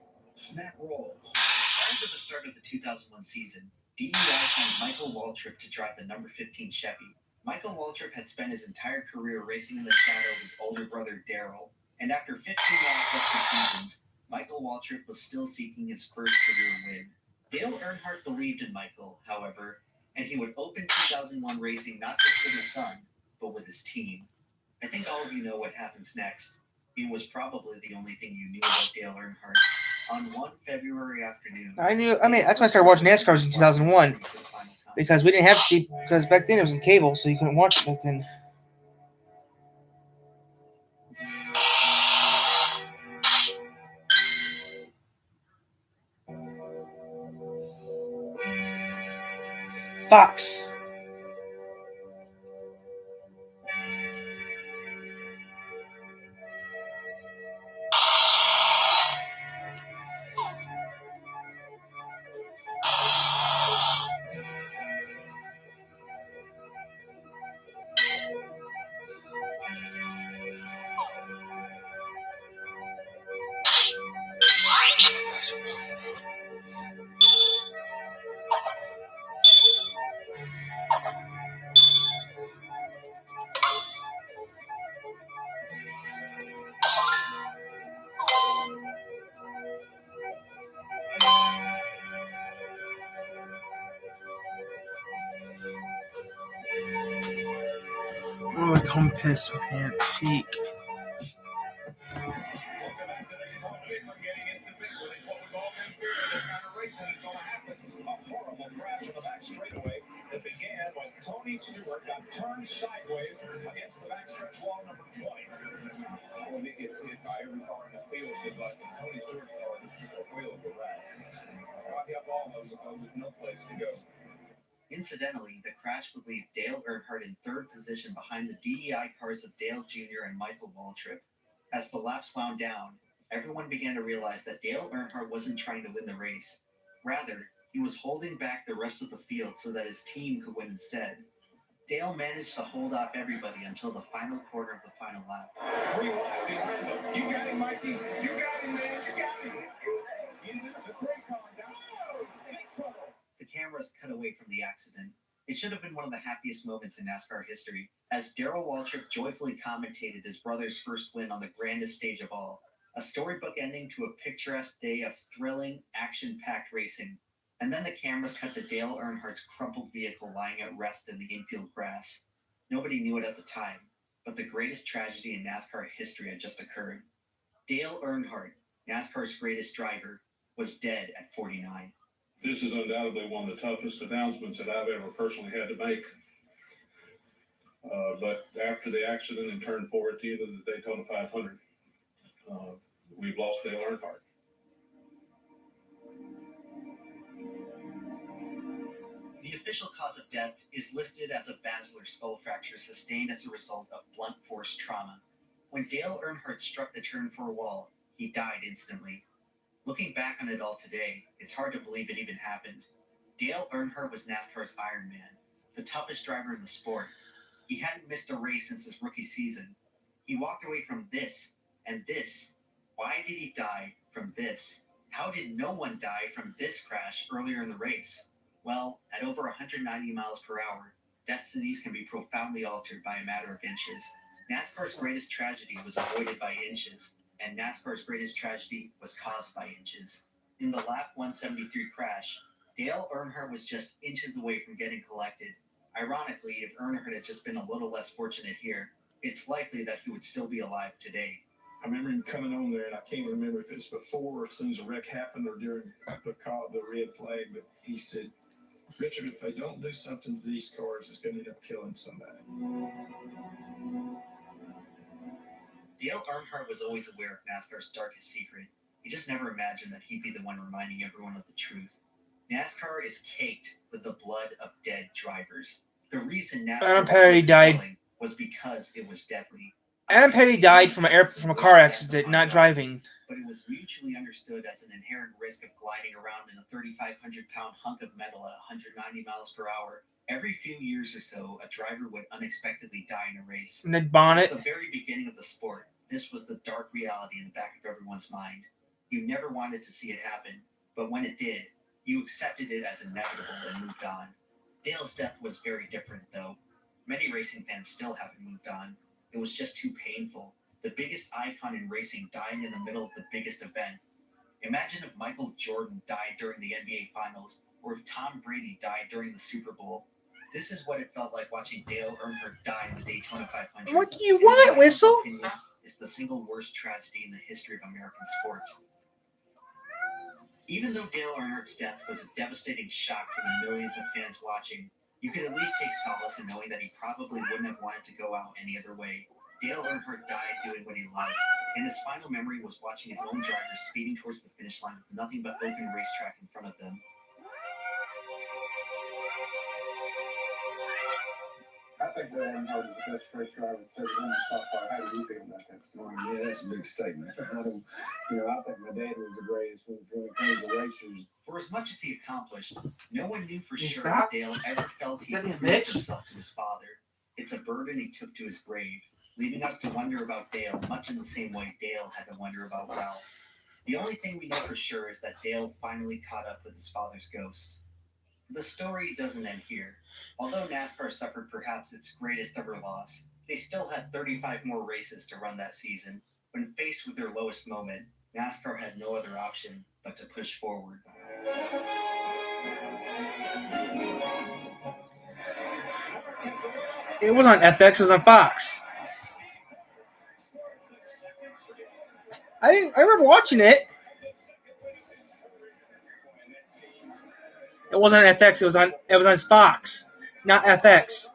S6: snap rolls.
S2: Prior to the start of the 2001 season, DEI signed Michael Waltrip to drive the number 15 Chevy. Michael Waltrip had spent his entire career racing in the shadow of his older brother Darrell, and after 15 lackluster seasons, Michael Waltrip was still seeking his first career win. Dale Earnhardt believed in Michael, however, and he would open 2001 racing not just with his son, but with his team. I think all of you know what happens next. It was probably the only thing you knew about Dale Earnhardt. On one February afternoon,
S1: That's when I started watching NASCAR was in 2001. Because we didn't have because back then it was in cable, so you couldn't watch it back then. Fox. Oh, don't piss, man. Peak.
S3: Tony Stewart got turned sideways against the backstretch wall number 20. When it gets hit by every car in the field, it seems like Tony Stewart's car is just a wheel of a rat. I have almost because there's no place to go.
S2: Incidentally, the crash would leave Dale Earnhardt in third position behind the DEI cars of Dale Jr. and Michael Waltrip. As the laps wound down, everyone began to realize that Dale Earnhardt wasn't trying to win the race. Rather, he was holding back the rest of the field so that his team could win instead. Dale managed to hold off everybody until the final quarter of the final lap.
S3: 3 wide behind them. You got him, Mikey. You got him, man. You got him. The brake on down. Big trouble.
S2: The cameras cut away from the accident. It should have been one of the happiest moments in NASCAR history, as Darrell Waltrip joyfully commentated his brother's first win on the grandest stage of all, a storybook ending to a picturesque day of thrilling, action-packed racing. And then the cameras cut to Dale Earnhardt's crumpled vehicle lying at rest in the infield grass. Nobody knew it at the time, but the greatest tragedy in NASCAR history had just occurred. Dale Earnhardt, NASCAR's greatest driver, was dead at 49.
S10: This is undoubtedly one of the toughest announcements that I've ever personally had to make. But after the accident in Turn 4 at the end of the Daytona 500, we've lost Dale Earnhardt.
S2: The official cause of death is listed as a basilar skull fracture sustained as a result of blunt force trauma. When Dale Earnhardt struck the turn 4 wall, he died instantly. Looking back on it all today, it's hard to believe it even happened. Dale Earnhardt was NASCAR's Iron Man, the toughest driver in the sport. He hadn't missed a race since his rookie season. He walked away from this and this. Why did he die from this? How did no one die from this crash earlier in the race? Well, at over 190 miles per hour, destinies can be profoundly altered by a matter of inches. NASCAR's greatest tragedy was avoided by inches, and NASCAR's greatest tragedy was caused by inches. In the lap 173 crash, Dale Earnhardt was just inches away from getting collected. Ironically, if Earnhardt had just been a little less fortunate here, it's likely that he would still be alive today.
S5: I remember him coming on there, and I can't remember if it's before or as soon as the wreck happened or during the red flag, but he said, Richard, if they don't do something to these cars, it's going to end up killing somebody.
S2: Dale Earnhardt was always aware of NASCAR's darkest secret. He just never imagined that he'd be the one reminding everyone of the truth. NASCAR is caked with the blood of dead drivers. The reason
S1: Adam
S2: NASCAR
S1: Petty died.
S2: was because it was deadly.
S1: Adam Petty died from a car accident, not driving.
S2: But it was mutually understood as an inherent risk of gliding around in a 3,500-pound hunk of metal at 190 miles per hour. Every few years or so, a driver would unexpectedly die in a race.
S1: Ned Bonnet.
S2: Since the very beginning of the sport, this was the dark reality in the back of everyone's mind. You never wanted to see it happen, but when it did, you accepted it as inevitable and moved on. Dale's death was very different, though. Many racing fans still haven't moved on. It was just too painful. The biggest icon in racing dying in the middle of the biggest event. Imagine if Michael Jordan died during the NBA Finals, or if Tom Brady died during the Super Bowl. This is what it felt like watching Dale Earnhardt die in the Daytona 500.
S1: What do you want, Whistle?
S2: It's the single worst tragedy in the history of American sports. Even though Dale Earnhardt's death was a devastating shock for the millions of fans watching, you could at least take solace in knowing that he probably wouldn't have wanted to go out any other way. Dale Earnhardt died doing what he loved, and his final memory was watching his own drivers speeding towards the finish line with nothing but open racetrack in front of them.
S3: I think Dale Earnhardt is the best race driver that's ever done this top five. How do you feel about that?
S5: Yeah, that's a big statement. I think my dad was the greatest when it comes to racers.
S2: For as much as he accomplished, no one knew for
S1: Hey,
S2: sure
S1: stop.
S2: if Dale ever felt he
S1: Let me
S2: proved
S1: Mitch.
S2: himself to his father. It's a burden he took to his grave, leaving us to wonder about Dale much in the same way Dale had to wonder about Ralph. The only thing we know for sure is that Dale finally caught up with his father's ghost. The story doesn't end here. Although NASCAR suffered perhaps its greatest ever loss, they still had 35 more races to run that season. When faced with their lowest moment, NASCAR had no other option but to push forward.
S1: It was on FX. It was on Fox. I remember watching it. It wasn't on FX. It was on Fox, not FX.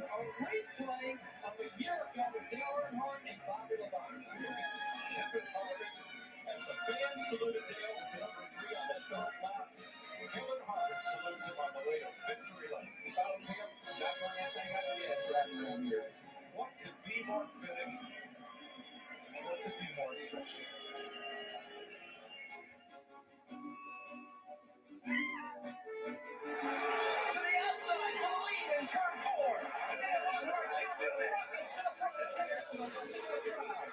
S6: A replay of a year ago with Dale Earnhardt and Bobby Labonte. Kevin Harvick, as the fans saluted Dale with number 3 on the dark lap, Kevin Harvick salutes him on the way to victory lane. Without him, not going to hang out yet driving around here. What could be more fitting? What could be more special? To the outside, the lead in turn 4. Dale Earnhardt Jr. rockets to the front and takes over the rest of the crowd.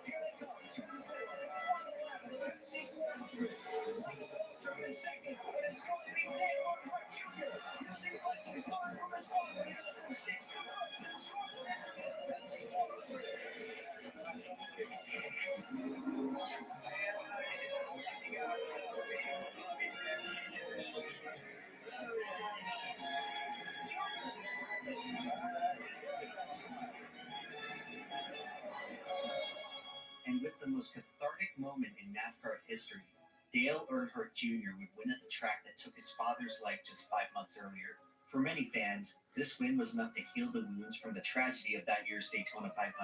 S6: Here they come, turn 4. Final lap of the Pepsi 400. Michael Waltrip is second, but it's going to be Dale Earnhardt Jr. using Wesley Starr from the slot. 6 to 1 and scored the victory in the Pepsi 400.
S2: most cathartic moment in NASCAR history. Dale Earnhardt Jr. would win at the track that took his father's life just 5 months earlier. For many fans, this win was enough to heal the wounds from the tragedy of that year's Daytona 500.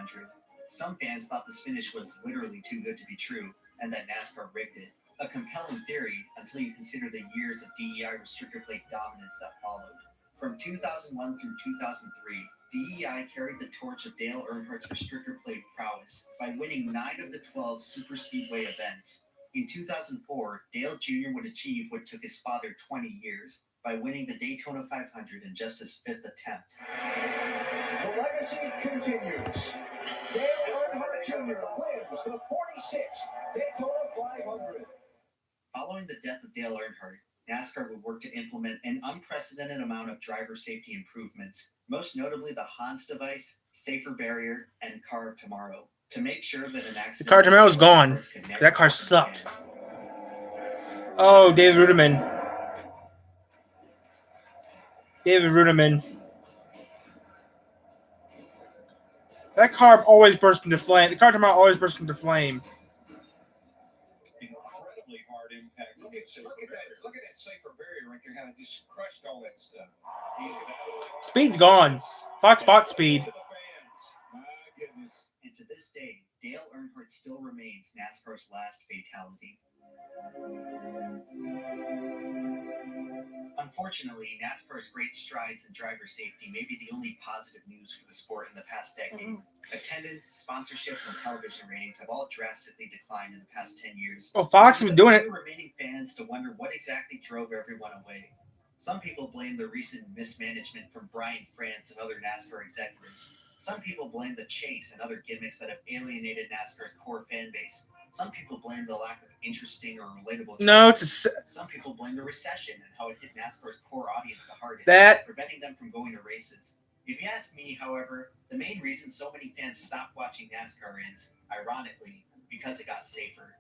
S2: Some fans thought this finish was literally too good to be true, and that NASCAR rigged it. A compelling theory until you consider the years of DEI restrictor plate dominance that followed. From 2001 through 2003, DEI carried the torch of Dale Earnhardt's restrictor plate prowess by winning 9 of the 12 superspeedway events. In 2004, Dale Jr. would achieve what took his father 20 years by winning the Daytona 500 in just his 5th attempt.
S3: The legacy continues. Dale Earnhardt Jr. wins the 46th Daytona 500.
S2: Following the death of Dale Earnhardt, NASCAR would work to implement an unprecedented amount of driver safety improvements, most notably the Hans device, safer barrier, and car of tomorrow, to make sure that an accident.
S1: The car of tomorrow's gone. That car sucked. Oh, David Ruderman. David Ruderman. That car always bursts into flame. The car of tomorrow always bursts into flame.
S8: Incredibly hard impact.
S5: Look at that safer barrier right there, how it just crushed all that stuff.
S1: Speed's gone. Fox bought speed.
S5: My goodness.
S2: And to this day, Dale Earnhardt still remains NASCAR's last fatality. Unfortunately, NASCAR's great strides in driver safety may be the only positive news for the sport in the past decade. Attendance, sponsorships, and television ratings have all drastically declined in the past 10 years.
S1: Oh, Fox was doing it.
S2: Remaining fans to wonder what exactly drove everyone away. Some people blame the recent mismanagement from Brian France and other NASCAR executives. Some people blame the chase and other gimmicks that have alienated NASCAR's core fan base. Some people blame the lack of interesting or relatable.
S1: No, it's
S2: Some people blame the recession and how it hit NASCAR's core audience the hardest, preventing them from going to races. If you ask me, however, the main reason so many fans stopped watching NASCAR is, ironically, because it got safer.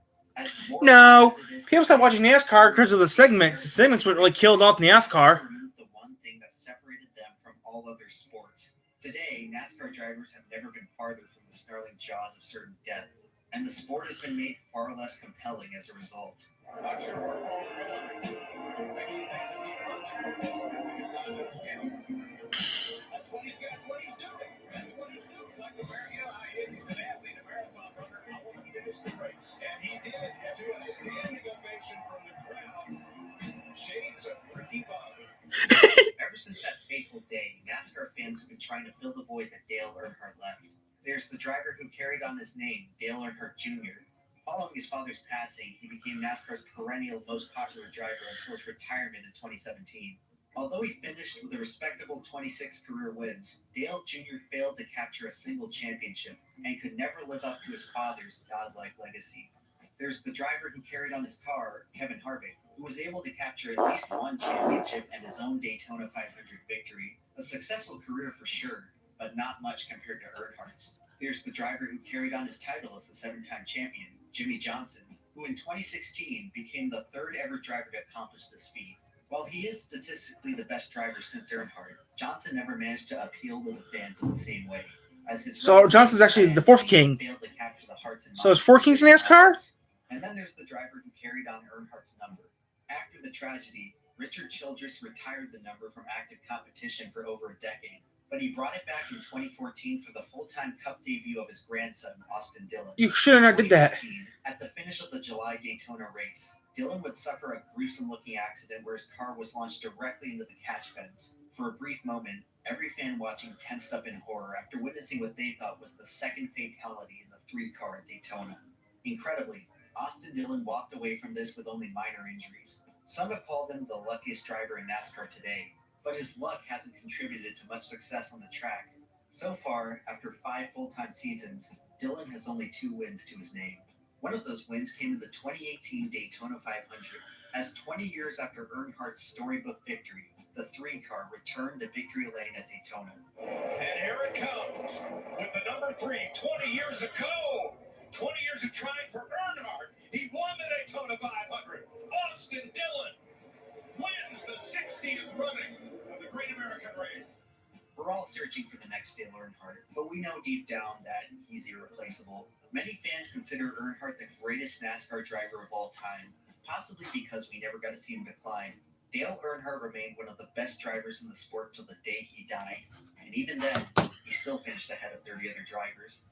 S1: No, people stopped watching NASCAR because of the segments. The segments what really killed off NASCAR.
S2: The one thing that separated them from all other sports. Today, NASCAR drivers have never been farther from the snarling jaws of certain death, and the sport has been made far less compelling as a result.
S5: Not sure where Maybe he thinks it's That's what he's doing. Like the he's an athlete, a marathon runner. I want to finish the race. And he did, to a standing ovation from the crowd. Shades of Ricky Bobby.
S2: Ever since that fateful day, NASCAR fans have been trying to fill the void that Dale Earnhardt left. There's the driver who carried on his name, Dale Earnhardt Jr. Following his father's passing, he became NASCAR's perennial most popular driver until his retirement in 2017. Although he finished with a respectable 26 career wins, Dale Jr. failed to capture a single championship and could never live up to his father's godlike legacy. There's the driver who carried on his car, Kevin Harvick, who was able to capture at least one championship and his own Daytona 500 victory. A successful career for sure, but not much compared to Earnhardt's. There's the driver who carried on his title as the 7-time champion, Jimmy Johnson, who in 2016 became the 3rd ever driver to accomplish this feat. While he is statistically the best driver since Earnhardt, Johnson never managed to appeal to the fans in the same way. As his
S1: So Johnson's actually the 4th king.
S2: Failed to capture the hearts and
S1: So it's 4 kings in NASCAR?
S2: And then there's the driver who carried on Earnhardt's number. After the tragedy, Richard Childress retired the number from active competition for over a decade, but he brought it back in 2014 for the full-time Cup debut of his grandson, Austin Dillon.
S1: You should have not did that.
S2: At the finish of the July Daytona race, Dillon would suffer a gruesome-looking accident where his car was launched directly into the catch fence. For a brief moment, every fan watching tensed up in horror after witnessing what they thought was the second fatality in the 3-car at Daytona. Incredibly, Austin Dillon walked away from this with only minor injuries. Some have called him the luckiest driver in NASCAR today, but his luck hasn't contributed to much success on the track. So far, after 5 full-time seasons, Dillon has only 2 wins to his name. One of those wins came in the 2018 Daytona 500, as 20 years after Earnhardt's storybook victory, the 3-car returned to victory lane at Daytona.
S3: And here it comes, with the number 3, 20 years ago. 20 years of trying for Earnhardt. He won the Daytona 500. Austin Dillon wins the 60th running of the Great American Race.
S2: We're all searching for the next Dale Earnhardt, but we know deep down that he's irreplaceable. Many fans consider Earnhardt the greatest NASCAR driver of all time, possibly because we never got to see him decline. Dale Earnhardt remained one of the best drivers in the sport till the day he died, and even then, he still finished ahead of 30 other drivers.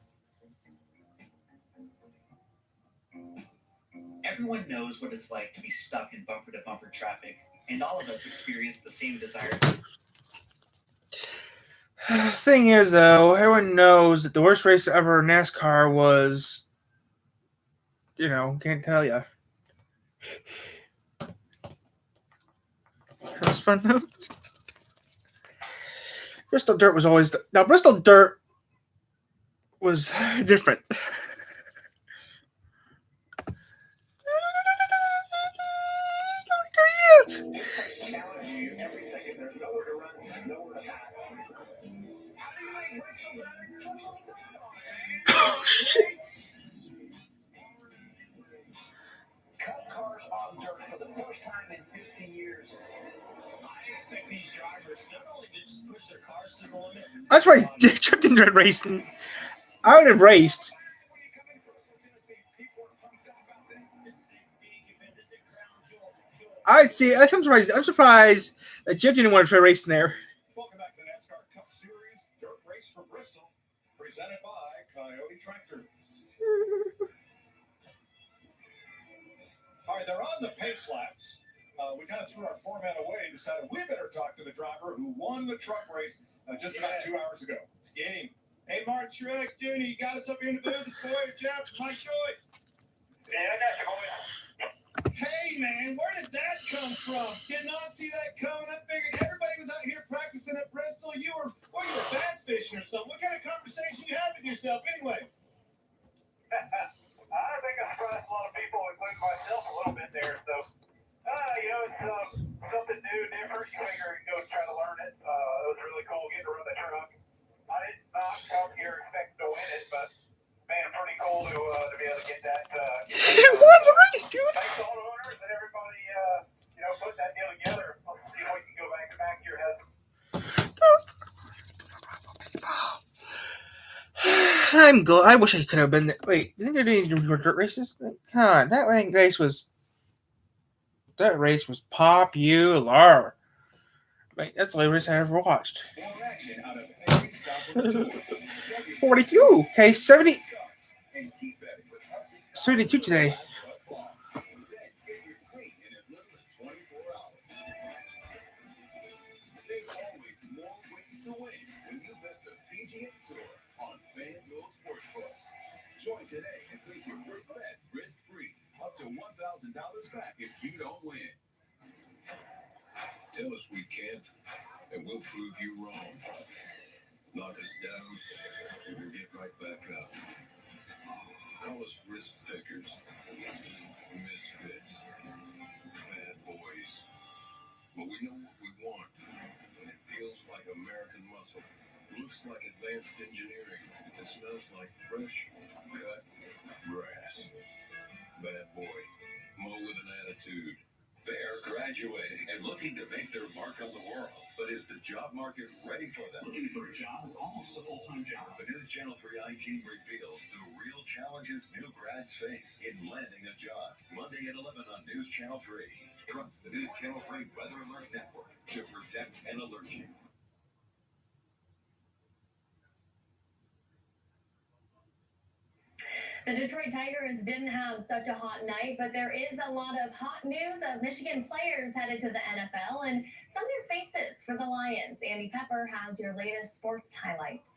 S2: Everyone knows what it's like to be stuck in bumper-to-bumper traffic, and all of us experience the same desire.
S1: Thing is, though, everyone knows that the worst race ever in NASCAR was, can't tell you. It was fun, though. Bristol Dirt was always... Now, Bristol Dirt was different. Oh, shit.
S3: Cup cars on dirt for the first time in 50 years.
S5: I expect these drivers not only to just push their cars to the limit.
S1: That's why Chip didn't dread racing. I would have raced. I'd see. I'm surprised that Jeff didn't want to try racing there.
S3: Welcome back to the NASCAR Cup Series Dirt Race for Bristol, presented by Coyote Tractors. All right, they're on the pace laps. We kind of threw our format away and decided we better talk to the driver who won the truck race just about 2 hours ago. It's game.
S5: Hey, Martin Truex Jr., you got us up here in the booth. This boy, Jeff, Mike Joy.
S6: Yeah, I got you, boy.
S5: Hey, man, where did that come from? Did not see that coming. I figured everybody was out here practicing at Bristol. You were bass fishing or something. What kind of conversation you had with yourself anyway?
S6: I think I surprised a lot of people, including myself, a little bit there. So, it's something new, different. You figure you go try to learn it. It was really cool getting to run the truck. I did not come here expecting to win it, but man, pretty cool to be able to get that.
S1: He won the race, dude.
S6: Thanks to all the owners and everybody, put that deal together. Let's see if we can go back to your head.
S1: I'm glad. I wish I could have been there. Wait, you think they're doing dirt races? God, that race was popular. Wait, that's the only race I ever watched. 42. Okay, 70. 72 today.
S11: Join today and place your first bet risk-free, up to $1,000 back if you don't win. Tell us we can't, and we'll prove you wrong. Knock us down, and we'll get right back up. Call us risk takers, misfits, bad boys. But we know what we want, and it feels like American muscle. Looks like advanced engineering. It smells like fresh cut grass. Bad boy. Mow with an attitude.
S12: They're graduating and looking to make their mark on the world. But is the job market ready for them?
S13: Looking for a job is almost a full-time job.
S12: The News Channel 3 IG reveals the real challenges new grads face in landing a job. Monday at 11 on News Channel 3. Trust the News Channel 3 Weather Alert Network to protect and alert you.
S14: The Detroit Tigers didn't have such a hot night, but there is a lot of hot news of Michigan players headed to the NFL and some new faces for the Lions. Andy Pepper has your latest sports highlights.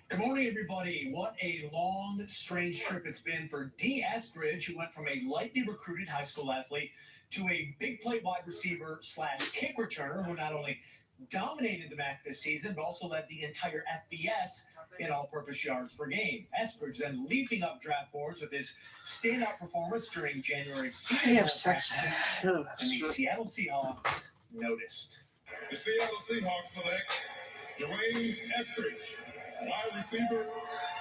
S15: Good morning, everybody. What a long, strange trip it's been for Dee Eskridge, who went from a lightly recruited high school athlete to a big play wide receiver / kick returner who not only dominated the MAC this season, but also led the entire FBS in all-purpose yards per game. Eskridge then leaping up draft boards with his standout performance during January's season and the Seattle Seahawks noticed.
S3: The Seattle Seahawks select Dwayne Eskridge, wide receiver,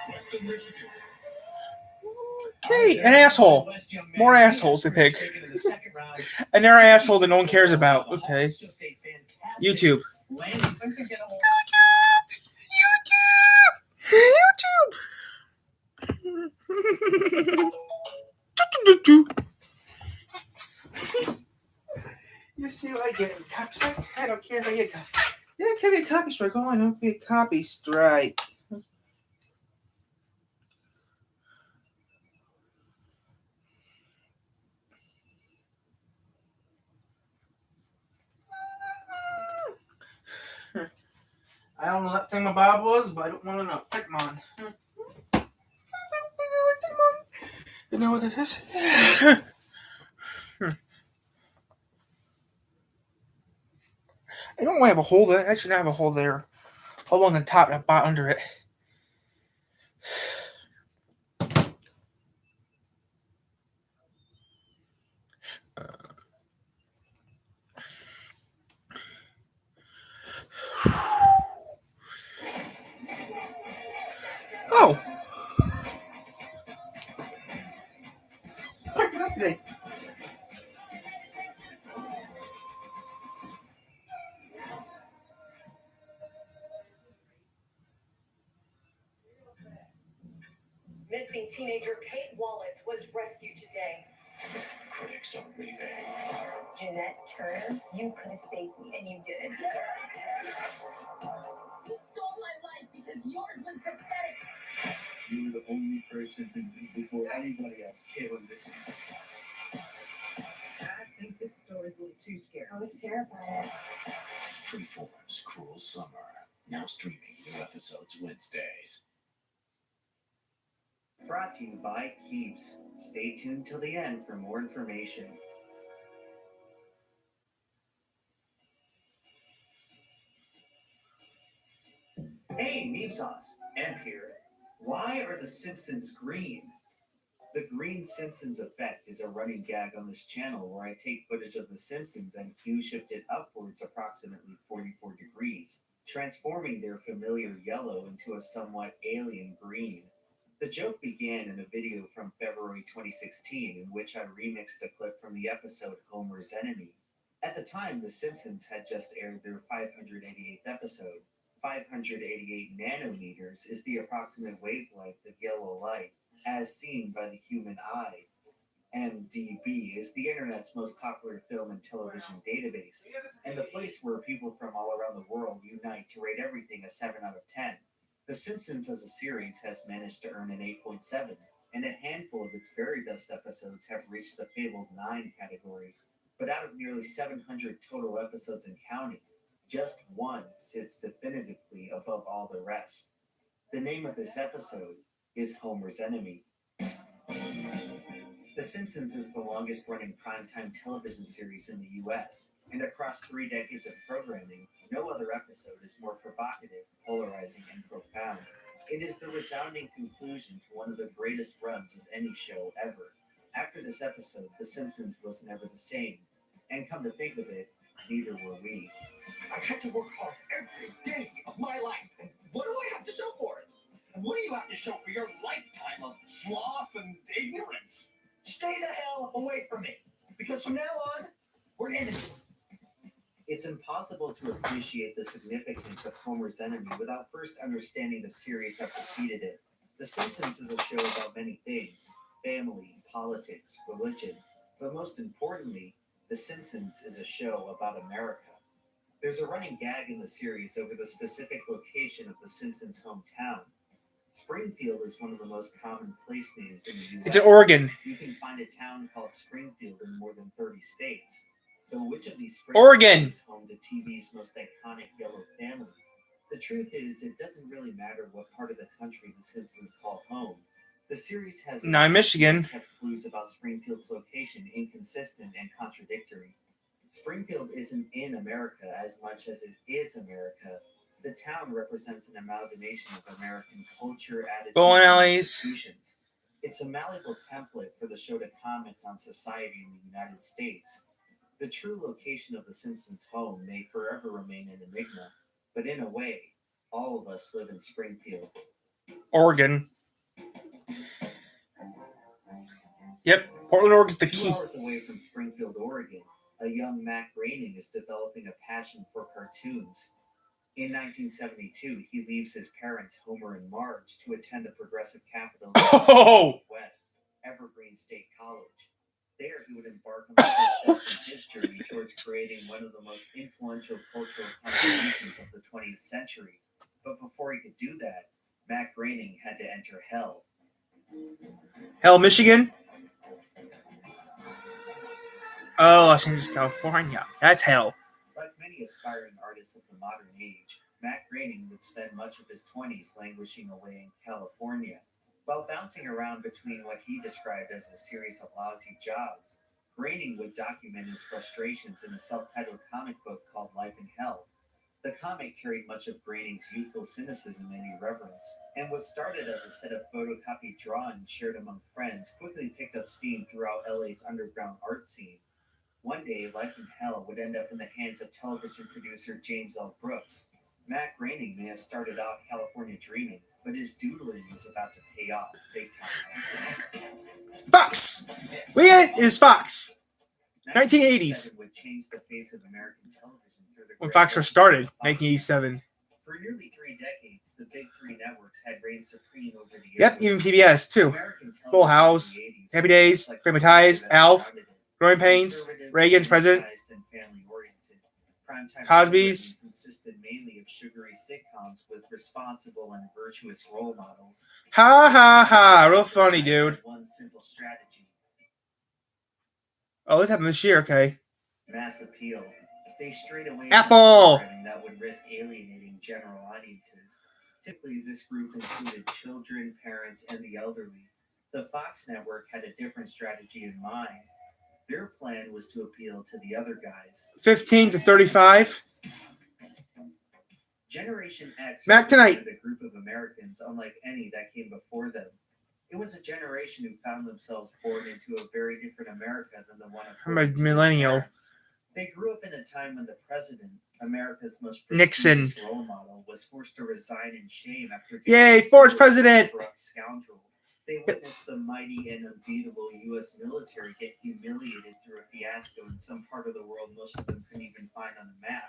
S3: Western Michigan.
S1: Okay, an asshole. More assholes to pick. And they're an asshole that no one cares about. Okay. YouTube.
S15: landings.
S9: I could get a hold
S1: You see what I get? Copy strike? I don't care if I get copy. Yeah, it can be a copy strike. Oh, I know it can be a copy strike. I don't know what that thingamabob was, but I don't want to know. Pokemon. You know what it is? I don't have a hole there. I should have a hole there. Hole on the top and a bot under it. Oh! Today.
S16: Missing teenager Kate Wallace was rescued today.
S12: Critics are raving.
S14: Jeanette Turner, you could have saved me, and you did.
S16: You stole my life because yours was pathetic.
S2: You were the only person who knew before anybody else they were missing.
S16: I think this story's a little too scary.
S14: I was terrified.
S12: Freeform's Cruel Summer. Now streaming new episodes Wednesdays.
S2: Brought to you by Keeps. Stay tuned till the end for more information. Hey, Meme Sauce. M here. Why are the Simpsons green? The Green Simpsons effect is a running gag on this channel where I take footage of The Simpsons and hue shift it upwards approximately 44 degrees, transforming their familiar yellow into a somewhat alien green. The joke began in a video from February 2016 in which I remixed a clip from the episode Homer's Enemy. At the time, The Simpsons had just aired their 588th episode. 588 nanometers is the approximate wavelength of yellow light, as seen by the human eye. MDB is the internet's most popular film and television database, and the place where people from all around the world unite to rate everything a 7 out of 10. The Simpsons as a series has managed to earn an 8.7, and a handful of its very best episodes have reached the fabled 9 category. But out of nearly 700 total episodes and counting, just one sits definitively above all the rest. The name of this episode is Homer's Enemy. The Simpsons is the longest-running primetime television series in the U.S., and across 3 decades of programming, no other episode is more provocative, polarizing, and profound. It is the resounding conclusion to one of the greatest runs of any show ever. After this episode, The Simpsons was never the same, and come to think of it, neither were we.
S15: I had to work hard every day of my life. And what do I have to show for it? And what do you have to show for your lifetime of sloth and ignorance? Stay the hell away from me. Because from now on, we're enemies.
S2: It's impossible to appreciate the significance of Homer's Enemy without first understanding the series that preceded it. The Simpsons is a show about many things: family, politics, religion, but most importantly, The Simpsons is a show about America. There's a running gag in the series over the specific location of The Simpsons' hometown. Springfield is one of the most common place names in the U.S.
S1: It's in Oregon.
S2: You can find a town called Springfield in more than 30 states. So which of these
S1: Oregon
S2: is home to TV's most iconic yellow family? The truth is, it doesn't really matter what part of the country The Simpsons call home. The series has
S1: Michigan.
S2: kept clues about Springfield's location inconsistent and contradictory. Springfield isn't in America as much as it is America. The town represents an amalgamation of American culture, attitudes,
S1: Bowling
S2: and
S1: alleys.
S2: institutions. It's a malleable template for the show to comment on society in the United States. The true location of The Simpsons' home may forever remain an enigma, but in a way, all of us live in Springfield.
S1: Oregon. Yep, Portland, Oregon's the
S2: 2
S1: key.
S2: hours away from Springfield, Oregon, a young Mac Groening is developing a passion for cartoons. In 1972, he leaves his parents, Homer and Marge, to attend the progressive capital
S1: Oh!
S2: West, Evergreen State College. There, he would embark on the first step in his journey towards creating one of the most influential cultural contributions of the 20th century. But before he could do that, Matt Groening had to enter hell.
S1: Hell, Michigan? Oh, Los Angeles, California. That's hell.
S2: Like many aspiring artists of the modern age, Matt Groening would spend much of his 20s languishing away in California. While bouncing around between what he described as a series of lousy jobs, Groening would document his frustrations in a self-titled comic book called Life in Hell. The comic carried much of Groening's youthful cynicism and irreverence, and what started as a set of photocopied drawings shared among friends quickly picked up steam throughout LA's underground art scene. One day, Life in Hell would end up in the hands of television producer James L. Brooks. Matt Groening may have started out California dreaming, but his doodling was about to pay off big time.
S1: Fox! It is Fox. 1980s.
S2: Would change the face of American television through the
S1: When Fox first started, 1987.
S2: For nearly 3 decades, the big three networks had reigned supreme over the
S1: Yep, even PBS too. Full House, Happy Days, Family Ties, Alf, Growing Pains, Reagan's President, Cosby's.
S2: Consisted mainly of sugary sitcoms with responsible and virtuous role models.
S1: Ha ha ha, real funny, dude.
S2: One simple strategy.
S1: Oh, this happened this year, okay.
S2: Mass appeal. They strayed away
S1: Apple!
S2: from programming that would risk alienating general audiences. Typically, this group included children, parents, and the elderly. The Fox network had a different strategy in mind. Their plan was to appeal to the other guys.
S1: 15 to 35.
S2: Generation X
S1: Mac tonight.
S2: represented a group of Americans unlike any that came before them. It was a generation who found themselves born into a very different America than the one of
S1: I'm a millennial.
S2: They grew up in a time when the president, America's most
S1: Nixon.
S2: prestigious role model, was forced to resign in shame after
S1: Yay, Ford's president.
S2: corrupt scoundrel. They witnessed the mighty and unbeatable U.S. military get humiliated through a fiasco in some part of the world most of them couldn't even find on the map.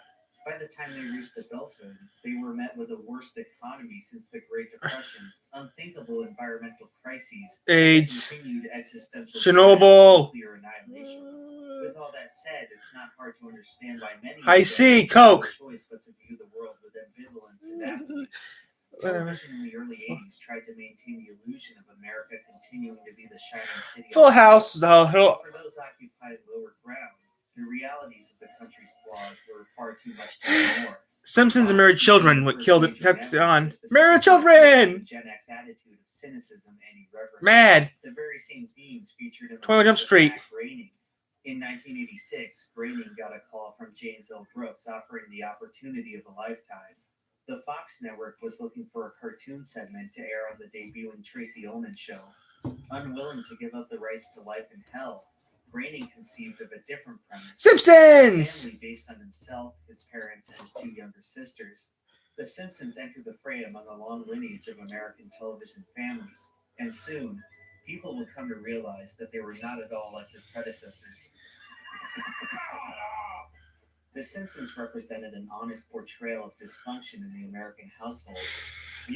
S2: By the time they reached adulthood, they were met with the worst economy since the Great Depression, unthinkable environmental crises,
S1: AIDS,
S2: continued existential
S1: Chernobyl.
S2: nuclear annihilation. With all that said, it's not hard to understand why many
S1: High C, Coke.
S2: choice but to view the world with ambivalence and apathy. Television in the early 80s tried to maintain the illusion of America continuing to be the shining city.
S1: Full House, the
S2: For those occupied lower ground, the realities of the country's flaws were far too much to ignore.
S1: Simpsons and Married Children, what killed it, kept it on. Married Children!
S2: Gen X attitude of cynicism and irreverence.
S1: Mad.
S2: The very same themes featured in
S1: 21 Jump Street.
S2: Groening. In 1986, Groening got a call from James L. Brooks offering the opportunity of a lifetime. The Fox network was looking for a cartoon segment to air on the debuting Tracy Ullman show. Unwilling to give up the rights to Life in Hell, Groening conceived of a different premise.
S1: Simpsons!
S2: A family based on himself, his parents, and his 2 younger sisters. The Simpsons entered the fray among a long lineage of American television families, and soon, people would come to realize that they were not at all like their predecessors. The Simpsons represented an honest portrayal of dysfunction in the American household.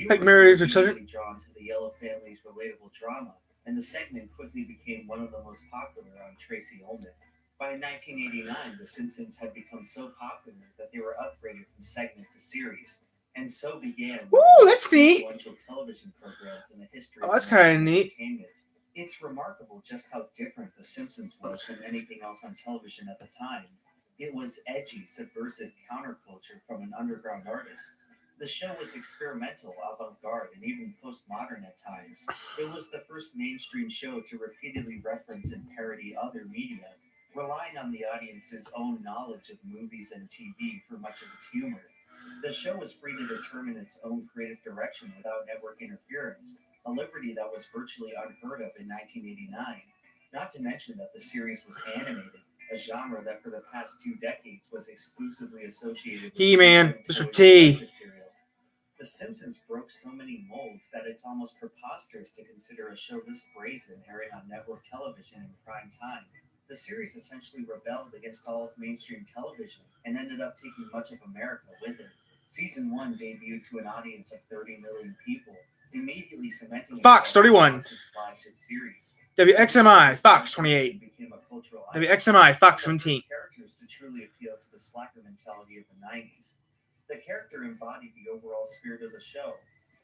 S1: Like Married to
S2: Viewers were
S1: Children?
S2: drawn to the Yellow family's relatable drama, and the segment quickly became one of the most popular on Tracy Ullman. By 1989, The Simpsons had become so popular that they were upgraded from segment to series, and so began
S1: Ooh, that's neat.
S2: influential television programs in the history
S1: Oh, that's
S2: of
S1: kinda
S2: American
S1: neat.
S2: entertainment. It's remarkable just how different The Simpsons was from anything else on television at the time. It was edgy, subversive counterculture from an underground artist. The show was experimental, avant-garde, and even postmodern at times. It was the first mainstream show to repeatedly reference and parody other media, relying on the audience's own knowledge of movies and TV for much of its humor. The show was free to determine its own creative direction without network interference, a liberty that was virtually unheard of in 1989. Not to mention that the series was animated, a genre that for the past 2 decades was exclusively associated with
S1: He-Man,
S2: the
S1: Mr. T.
S2: serial. The Simpsons broke so many molds that it's almost preposterous to consider a show this brazen airing on network television in prime time. The series essentially rebelled against all of mainstream television and ended up taking much of America with it. Season 1 debuted to an audience of 30 million people, immediately cementing
S1: Fox
S2: itself
S1: 31.
S2: as its flagship series.
S1: WXMI Fox 28.
S2: Became a cultural icon.
S1: WXMI Fox 17.
S2: Characters to truly appeal to the slacker mentality of the 90s. The character embodied the overall spirit of the show,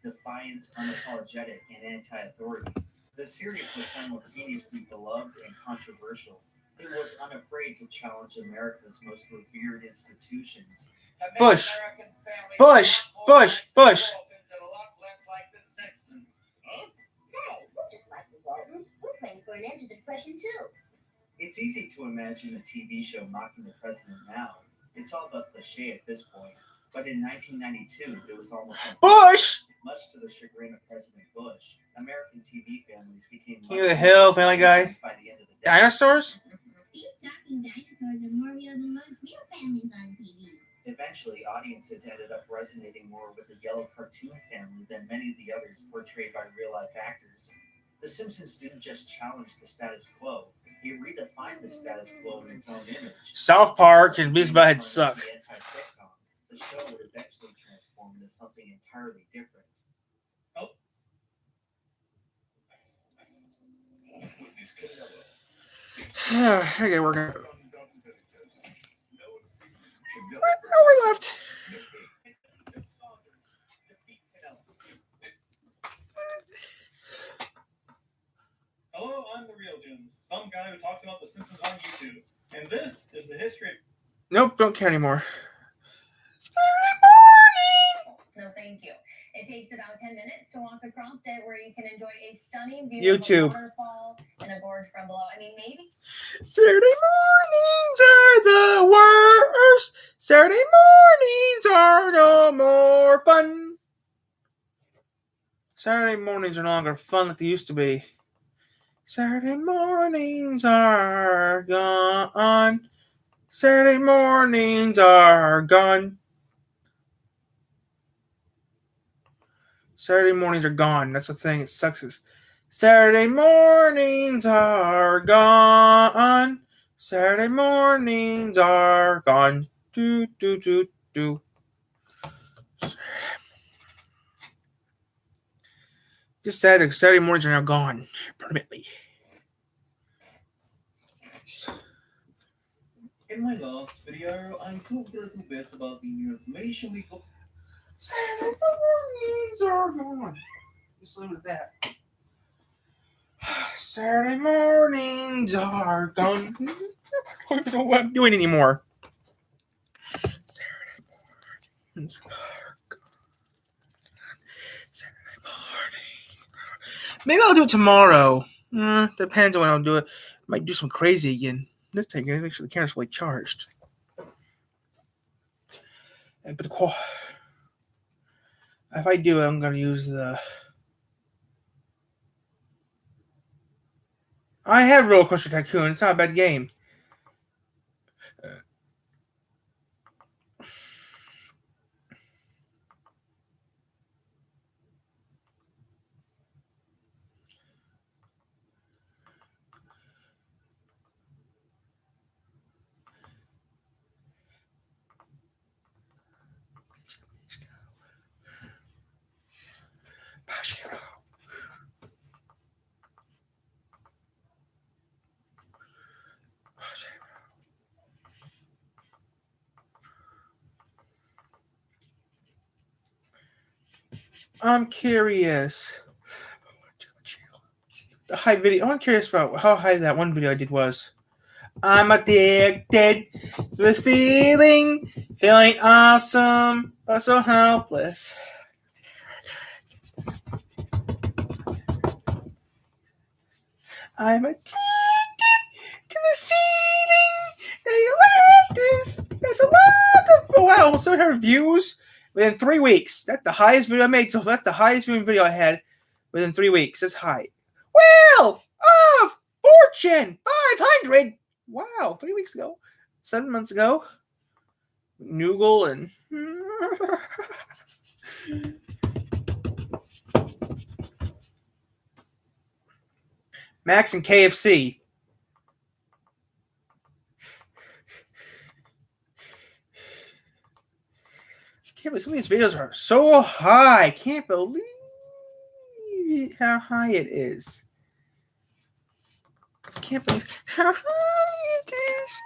S2: defiant, unapologetic, and anti-authority. The series was simultaneously beloved and controversial. It was unafraid to challenge America's most revered institutions.
S1: Bush. Bush. Bush. Bush.
S17: Hey, we're just like the Waltons. We're praying for an end to depression too.
S2: It's easy to imagine a TV show mocking the president now. It's all but cliche at this point. But in 1992, it was almost
S1: Bush.
S2: Much to the chagrin of President Bush, American TV families became
S1: King of the Hill, Family Guy.
S2: by the end of the day.
S1: Dinosaurs?
S17: These talking dinosaurs are more real than most real families on TV.
S2: Eventually, audiences ended up resonating more with the yellow cartoon family than many of the others portrayed by real-life actors. The Simpsons didn't just challenge the status quo; it redefined the status quo in its own image.
S1: South Park and Beavis and Butthead suck.
S2: The anti-sitcom, the show would eventually transform into something entirely different.
S1: Okay, we're gonna. Where we left?
S5: Hello, I'm the real Jim, some guy who talks about The Simpsons on YouTube. And this is the history.
S1: Nope, don't care anymore.
S14: No, thank you. It takes about 10 minutes to walk across it, where you can enjoy a stunning view
S1: YouTube.
S14: of a waterfall and a gorge from below. I mean, maybe.
S1: Saturday mornings are the worst. Saturday mornings are no more fun. Saturday mornings are no longer fun like they used to be. Saturday mornings are gone. Saturday mornings are gone. Saturday mornings are gone. That's the thing. It sucks. Saturday mornings are gone. Saturday mornings are gone. Do, do, do, do. Just sad that Saturday mornings are now gone permanently.
S18: In my last video, I talked a little bit about the new information we got.
S1: Saturday mornings are gone. Just leave it at that. Saturday mornings are gone. I don't even know what I'm doing anymore. Saturday mornings are gone. Saturday mornings. Maybe I'll do it tomorrow. Depends on when I'll do it. Might do some crazy again. This time, I make sure the camera's fully charged. But if I do it, I'm going to use the. I have Roller Coaster Tycoon. It's not a bad game. I'm curious. The high video. I'm curious about how high that one video I did was. I'm addicted to this feeling awesome, but so helpless. I'm addicted to the ceiling. And you like this? That's a lot of wow, 700 views within 3 weeks. That's the highest video I made. So that's the highest viewing video I had within 3 weeks. That's high. Wheel of Fortune 500. Wow, 3 weeks ago, 7 months ago. Noogle and Max and KFC. I can't believe Some of these videos are so high. I can't believe how high it is. I can't believe how high it is.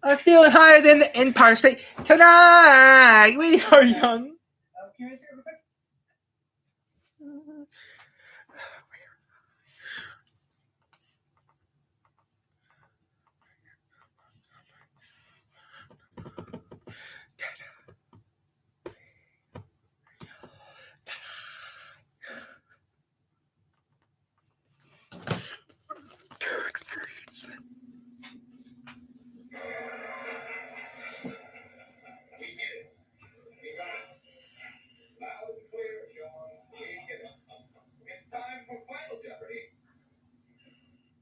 S1: I feel higher than the Empire State tonight. We are young.
S6: Can I say real quick?
S12: It's time for Final Jeopardy.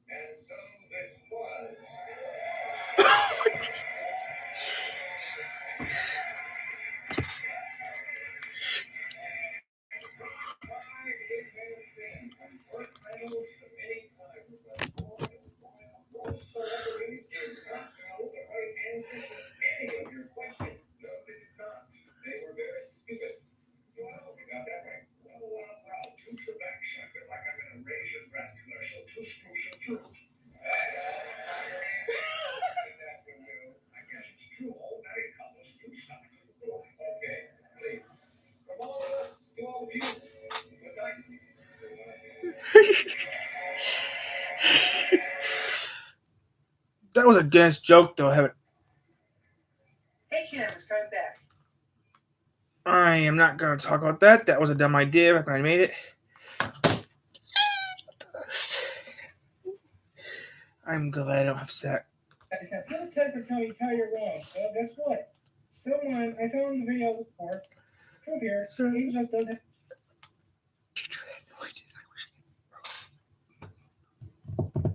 S12: And so this was. They were very stupid. Well, we got that right. Well, two Trebeks. I feel like I'm in a Raisin Bran commercial. Two scoops of truth. I guess it's true. Old married couples do stuff. Okay, please. From all of us to all of you, good night.
S1: That was a Guinness joke, though. I haven't.
S6: Hey, Cannabis, coming back.
S1: I am not going to talk about that. That was a dumb idea back when I made it. I'm glad I don't have sex.
S6: Guys, now put a 10 for telling me how you're wrong. Well, guess what? Someone, I found the video I looked for. Come here. He just doesn't.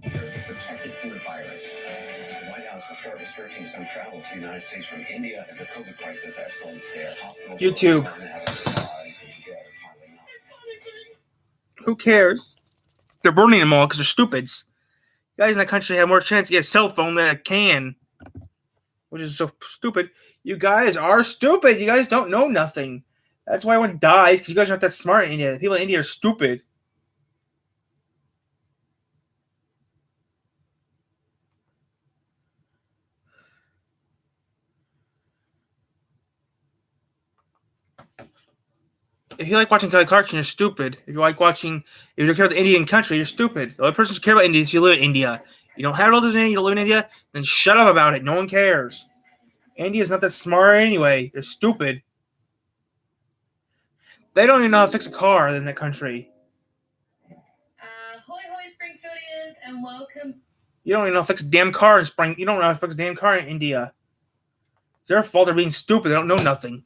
S19: Protected from the virus. The White House will start restricting some travel to the United States from India as the COVID crisis escalates there. Hospitals
S1: YouTube. Who cares? They're burning them all because they're stupids. Guys in that country have more chance to get a cell phone than a can, which is so stupid. You guys are stupid. You guys don't know nothing. That's why everyone dies, because you guys aren't that smart in India. People in India are stupid. If you like watching Kelly Clarkson, you're stupid. If you care about the Indian country, you're stupid. The only person who cares about India is if you live in India. You don't have relatives in India, you don't live in India, then shut up about it. No one cares. India's not that smart anyway. They're stupid. They don't even know how to fix a car in that country.
S9: Hoy hoy Springfieldians, and welcome.
S1: You don't even know how to fix a damn car in You don't know how to fix a damn car in India. It's their fault they're being stupid. They don't know nothing.